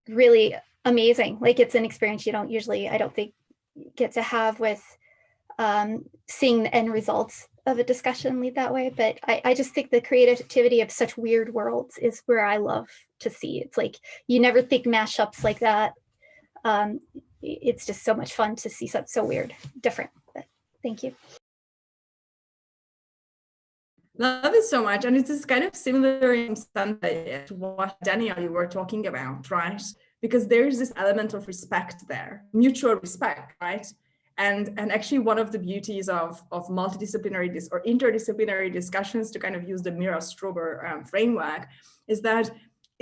really amazing. Like, it's an experience you don't usually, I don't think, get to have with seeing the end results of a discussion lead that way. But I just think the creativity of such weird worlds is where I love to see. It's like, you never think mashups like that. It's just so much fun to see something so weird, different. But thank you. Love it so much. And it is kind of similar in Sunday to what Daniel, you were talking about, right? Because there's this element of respect there, mutual respect, right? And actually one of the beauties of multidisciplinary or interdisciplinary discussions, to kind of use the Mira-Strober framework, is that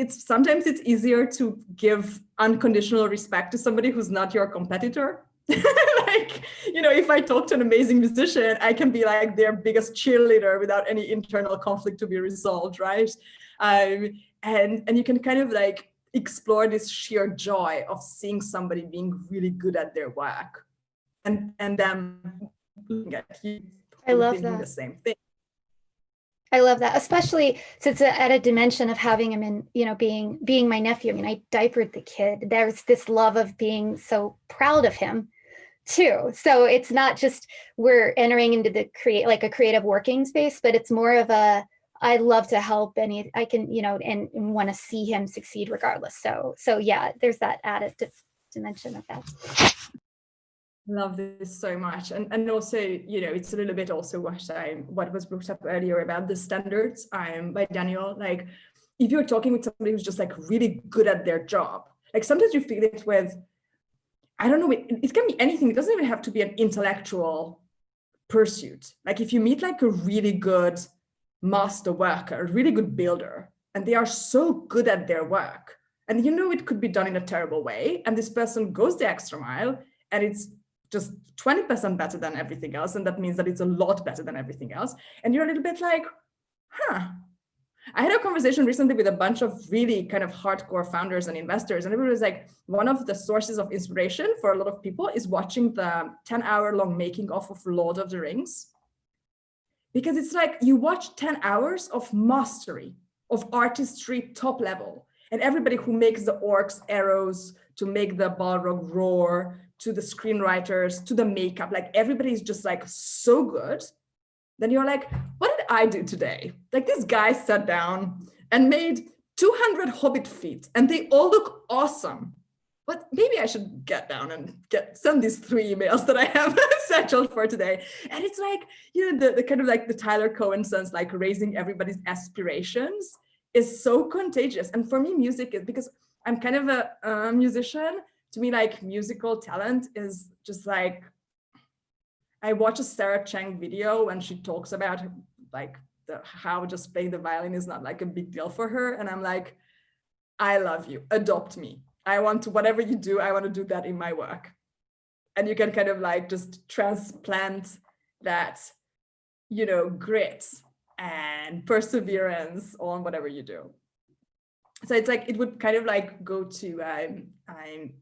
sometimes it's easier to give unconditional respect to somebody who's not your competitor. Like, you know, if I talk to an amazing musician, I can be like their biggest cheerleader without any internal conflict to be resolved, right? And you can kind of like explore this sheer joy of seeing somebody being really good at their work, and them looking at you. I love thinking that. the same thing. I love that, especially since at a dimension of having him in, you know, being my nephew. I mean, I diapered the kid. There's this love of being so proud of him too. So it's not just we're entering into the a creative working space, but it's more of a, I love to help, and I can, you know, and want to see him succeed regardless. So yeah, there's that added dimension of that. Love this so much. And also, you know, it's a little bit also what was brought up earlier about the standards by Daniel. Like, if you're talking with somebody who's just like really good at their job, like sometimes you feel it with, I don't know, it can be anything. It doesn't even have to be an intellectual pursuit. Like, if you meet like a really good master worker, a really good builder, and they are so good at their work, and you know it could be done in a terrible way, and this person goes the extra mile, and it's just 20% better than everything else, and that means that it's a lot better than everything else, and you're a little bit like, huh. I had a conversation recently with a bunch of really kind of hardcore founders and investors, and everybody was like, one of the sources of inspiration for a lot of people is watching the 10-hour-long making of Lord of the Rings. Because it's like, you watch 10 hours of mastery, of artistry, top level, and everybody who makes the orcs arrows, to make the Balrog roar, to the screenwriters, to the makeup, like everybody's just like so good. Then you're like, what did I do today? Like, this guy sat down and made 200 Hobbit feet, and they all look awesome. But maybe I should get down and send these 3 emails that I have scheduled for today. And it's like, you know, the kind of like the Tyler Cohen sense, like raising everybody's aspirations is so contagious. And for me, music is, because I'm kind of a musician, to me, like, musical talent is just like, I watch a Sarah Chang video when she talks about like how just playing the violin is not like a big deal for her. And I'm like, I love you, adopt me. I want to, whatever you do, I want to do that in my work. And you can kind of like just transplant that, you know, grit and perseverance on whatever you do. So it's like, it would kind of like go to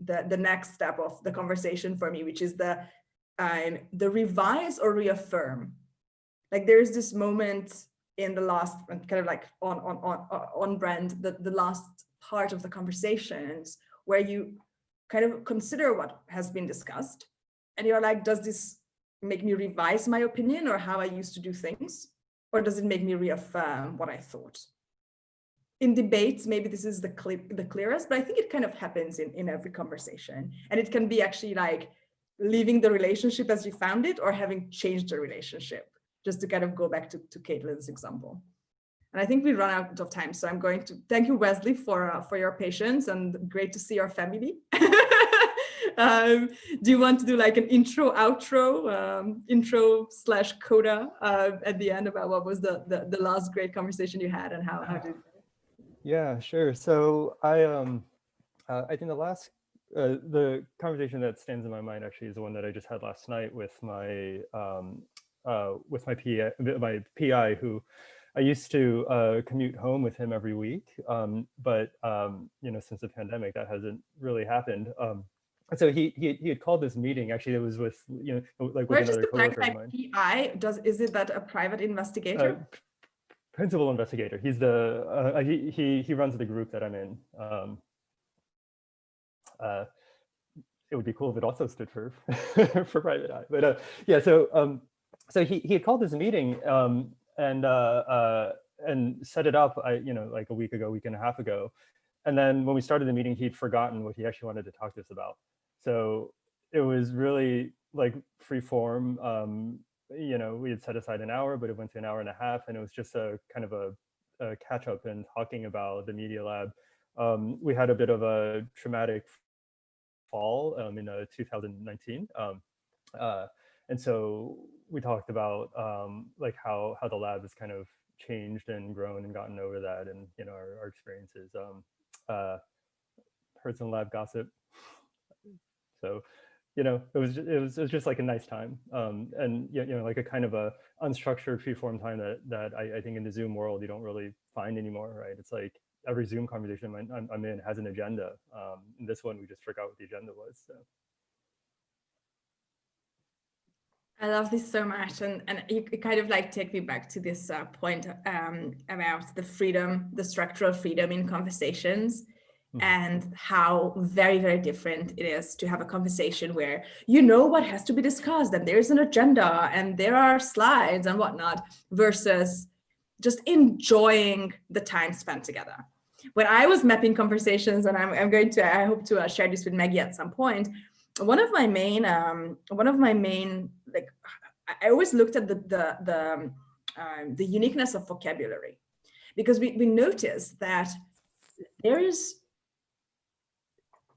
the next step of the conversation for me, which is the revise or reaffirm. Like there's this moment in the last, kind of like on brand, the last part of the conversations where you kind of consider what has been discussed. And you're like, does this make me revise my opinion or how I used to do things? Or does it make me reaffirm what I thought? In debates, maybe this is the clearest, but I think it kind of happens in every conversation. And it can be actually like leaving the relationship as you found it or having changed the relationship, just to kind of go back to Caitlin's example. And I think we run out of time. So I'm going to thank you, Wesley, for your patience, and great to see your family. Do you want to do like an intro, outro, intro/coda at the end about what was the last great conversation you had and how did? Yeah, sure. So I think the last the conversation that stands in my mind actually is the one that I just had last night with my PI, who I used to commute home with him every week, but you know, since the pandemic, that hasn't really happened. So he had called this meeting. Actually, it was with, you know, like with another coworker of mine. PI, is it that a private investigator? Principal investigator. He's the he runs the group that I'm in. It would be cool if it also stood for for private eye. But yeah, so so he had called this meeting and set it up, you know, like a week and a half ago. And then when we started the meeting, he'd forgotten what he actually wanted to talk to us about. So it was really like free form. You know, we had set aside an hour, but it went to an hour and a half, and it was just a kind of a catch up and talking about the Media Lab. We had a bit of a traumatic fall in 2019, and so we talked about like how the lab has kind of changed and grown and gotten over that, and you know, our experiences. Heard some lab gossip, so you know, it was just like a nice time, and you know, like a kind of a unstructured free-form time that I think in the Zoom world you don't really find anymore, right? It's like every Zoom conversation I'm in has an agenda. And this one we just forgot what the agenda was. So. I love this so much, and you kind of like take me back to this point about the freedom, the structural freedom in conversations. And how very, very different it is to have a conversation where you know what has to be discussed and there's an agenda and there are slides and whatnot, versus just enjoying the time spent together. When I was mapping conversations, and I hope to share this with Maggie at some point, one of my main like, I always looked at the uniqueness of vocabulary, because we noticed that there is,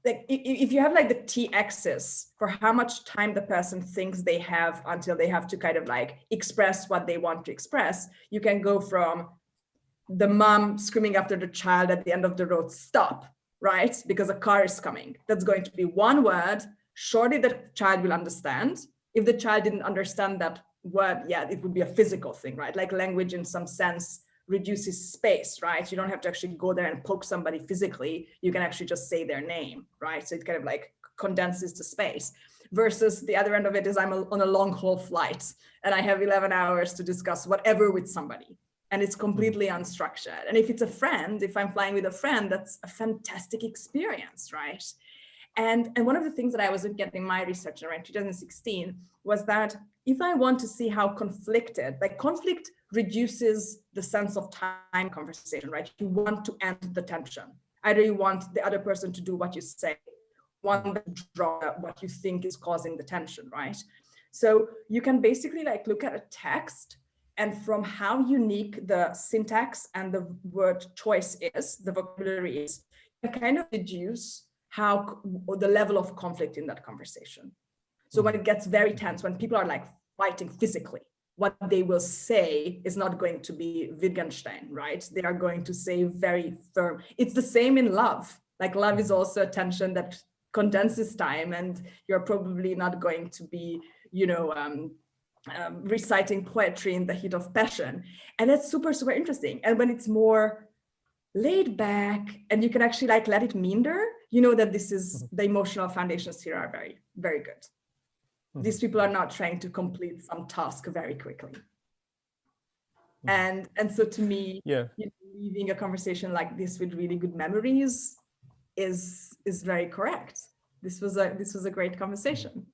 like, if you have like the t-axis for how much time the person thinks they have until they have to kind of like express what they want to express, you can go from the mom screaming after the child at the end of the road, stop, right? Because a car is coming. That's going to be one word. Surely the child will understand. If the child didn't understand that word, yeah, it would be a physical thing, right? Like language in some sense reduces space, right? You don't have to actually go there and poke somebody physically. You can actually just say their name, right? So it kind of like condenses the space. Versus the other end of it is I'm on a long haul flight and I have 11 hours to discuss whatever with somebody. And it's completely unstructured. And if it's a friend, if I'm flying with a friend, that's a fantastic experience, right? And one of the things that I was getting my research around 2016 was that if I want to see how conflicted, like conflict reduces the sense of time conversation, right? You want to end the tension. Either you want the other person to do what you say, want to draw what you think is causing the tension, right? So you can basically like look at a text, and from how unique the syntax and the word choice is, the vocabulary is, you can kind of deduce how the level of conflict in that conversation. So when it gets very tense, when people are like fighting physically, what they will say is not going to be Wittgenstein, right? They are going to say very firm. It's the same in love. Like love is also a tension that condenses time, and you're probably not going to be, you know, reciting poetry in the heat of passion. And that's super, super interesting. And when it's more laid back and you can actually like let it meander, you know that this is the emotional foundations here are very, very good. These people are not trying to complete some task very quickly. And so to me, leaving a conversation like this with really good memories is very correct. This was a great conversation.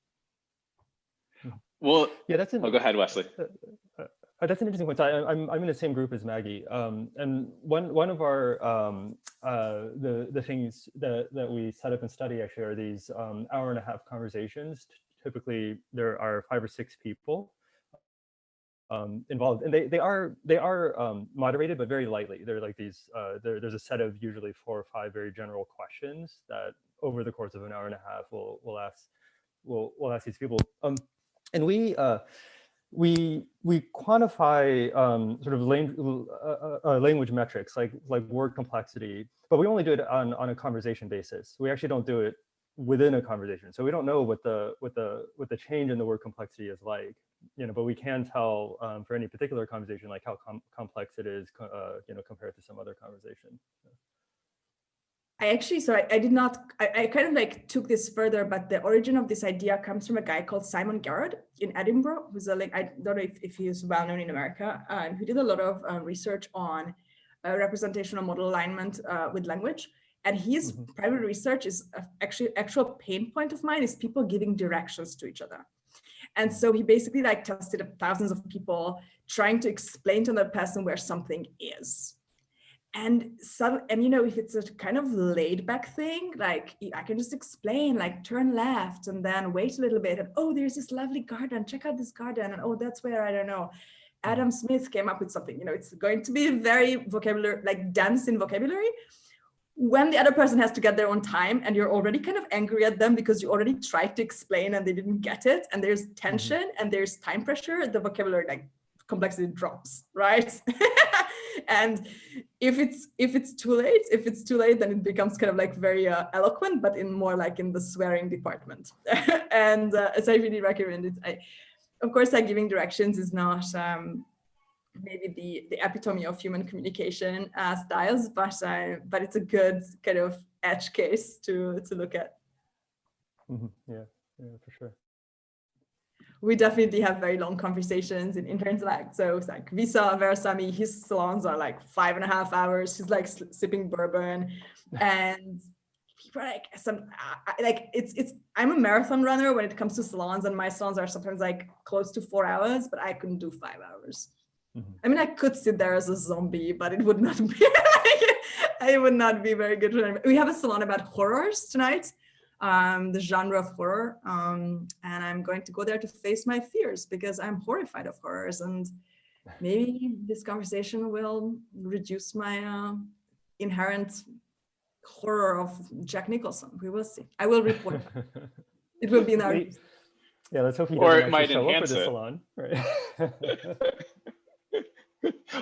Well, that's go ahead, Wesley. That's an interesting point. So I'm in the same group as Maggie, and one of our the things that we set up and study actually are these hour-and-a-half conversations. Typically, there are 5 or 6 people involved, and they are moderated, but very lightly. They're like these. There's a set of usually 4 or 5 very general questions that over the course of an hour-and-a-half we'll ask these people. And we quantify sort of language metrics like word complexity, but we only do it on a conversation basis. We actually don't do it within a conversation, so we don't know what the change in the word complexity is like, but we can tell for any particular conversation like how complex it is, compared to some other conversation. I kind of like took this further, but the origin of this idea comes from a guy called Simon Garrod in Edinburgh, who's I don't know if he is well known in America, who did a lot of research on representational model alignment with language. And his primary research is actual pain point of mine is people giving directions to each other. And so he basically like tested thousands of people trying to explain to another person where something is. And if it's a kind of laid back thing, like I can just explain, like turn left and then wait a little bit. And oh, there's this lovely garden. Check out this garden. And oh, that's where, I don't know, Adam Smith came up with something. It's going to be very vocabulary, like dense in vocabulary. When the other person has to get their own time and you're already kind of angry at them because you already tried to explain and they didn't get it. And there's tension and there's time pressure, the vocabulary like complexity drops, right? And if it's too late, then it becomes kind of like very eloquent, but in more like in the swearing department. And as I really recommend it, of course, like giving directions is not maybe the epitome of human communication styles, but it's a good kind of edge case to look at. Yeah, for sure. We definitely have very long conversations in Interintellect. So it's like Visa Verasamy, his salons are like 5.5 hours. He's like sipping bourbon, and people are like I'm a marathon runner when it comes to salons, and my salons are sometimes like close to 4 hours, but I couldn't do 5 hours. I mean, I could sit there as a zombie, but it would not be it would not be very good. We have a salon about horrors tonight. The genre of horror, and I'm going to go there to face my fears because I'm horrified of horrors, and maybe this conversation will reduce my inherent horror of Jack Nicholson. We will see. I will report. It will be in our yeah, let's hope he doesn't actually show up for the salon, right?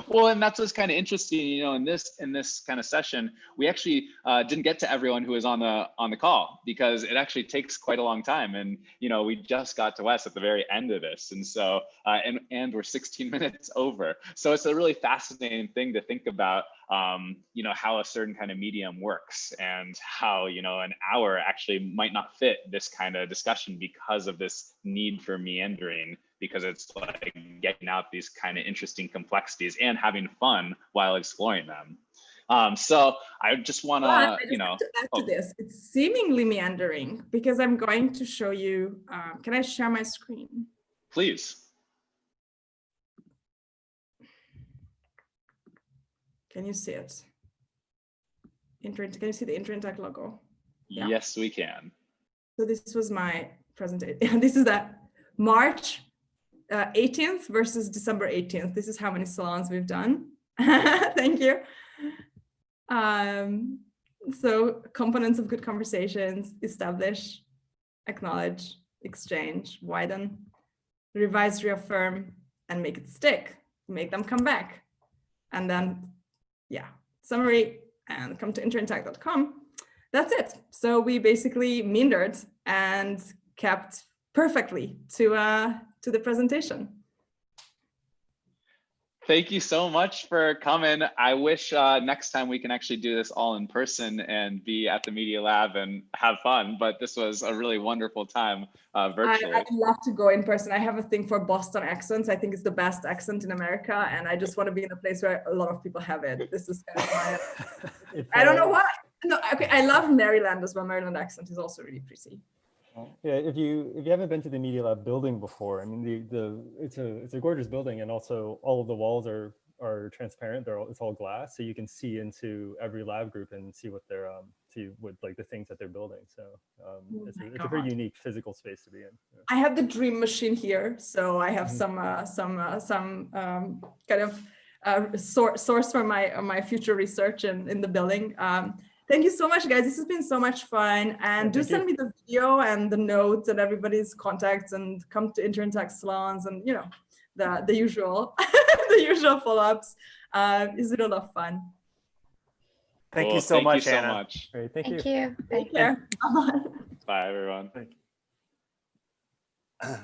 Well, and that's what's kind of interesting, in this kind of session, we actually didn't get to everyone who was on the call because it actually takes quite a long time, and we just got to Wes at the very end of this, and so and we're 16 minutes over, so it's a really fascinating thing to think about, how a certain kind of medium works and how an hour actually might not fit this kind of discussion because of this need for meandering, because it's like getting out these kind of interesting complexities and having fun while exploring them. So I just want to, add to this. It's seemingly meandering because I'm going to show you. Can I share my screen? Please. Can you see it? Can you see the Interintellect logo? Yeah. Yes, we can. So this was my presentation. This is that March 18th versus December 18th. This is how many salons we've done. Thank you. So components of good conversations: establish, acknowledge, exchange, widen, revise, reaffirm, and make it stick. Make them come back. And then, summary, and come to interintellect.com. That's it. So we basically meandered and kept perfectly to the presentation. thank you so much for coming. I wish next time we can actually do this all in person and be at the Media Lab and have fun, but this was a really wonderful time virtually. I'd love to go in person. I have a thing for Boston accents. I think it's the best accent in America, and I just want to be in a place where a lot of people have it. This is kind of my, I don't know why. No, okay, I love Maryland as well. Maryland accent is also really pretty. Yeah, if you haven't been to the Media Lab building before, I mean it's a gorgeous building, and also all of the walls are transparent. It's all glass, so you can see into every lab group and see what they're see what like the things that they're building. So it's a very unique physical space to be in. Yeah. I have the dream machine here, so I have some kind of source for my future research in the building. Thank you so much, guys. This has been so much fun. And do send me the video and the notes and everybody's contacts, and come to Interintellect Salons and, you know, the usual the usual follow-ups. It's been a lot of fun. Thank you so much, Anna. So much. Great, thank you. Thank you. Take care. Bye-bye. Bye, everyone. Thank you.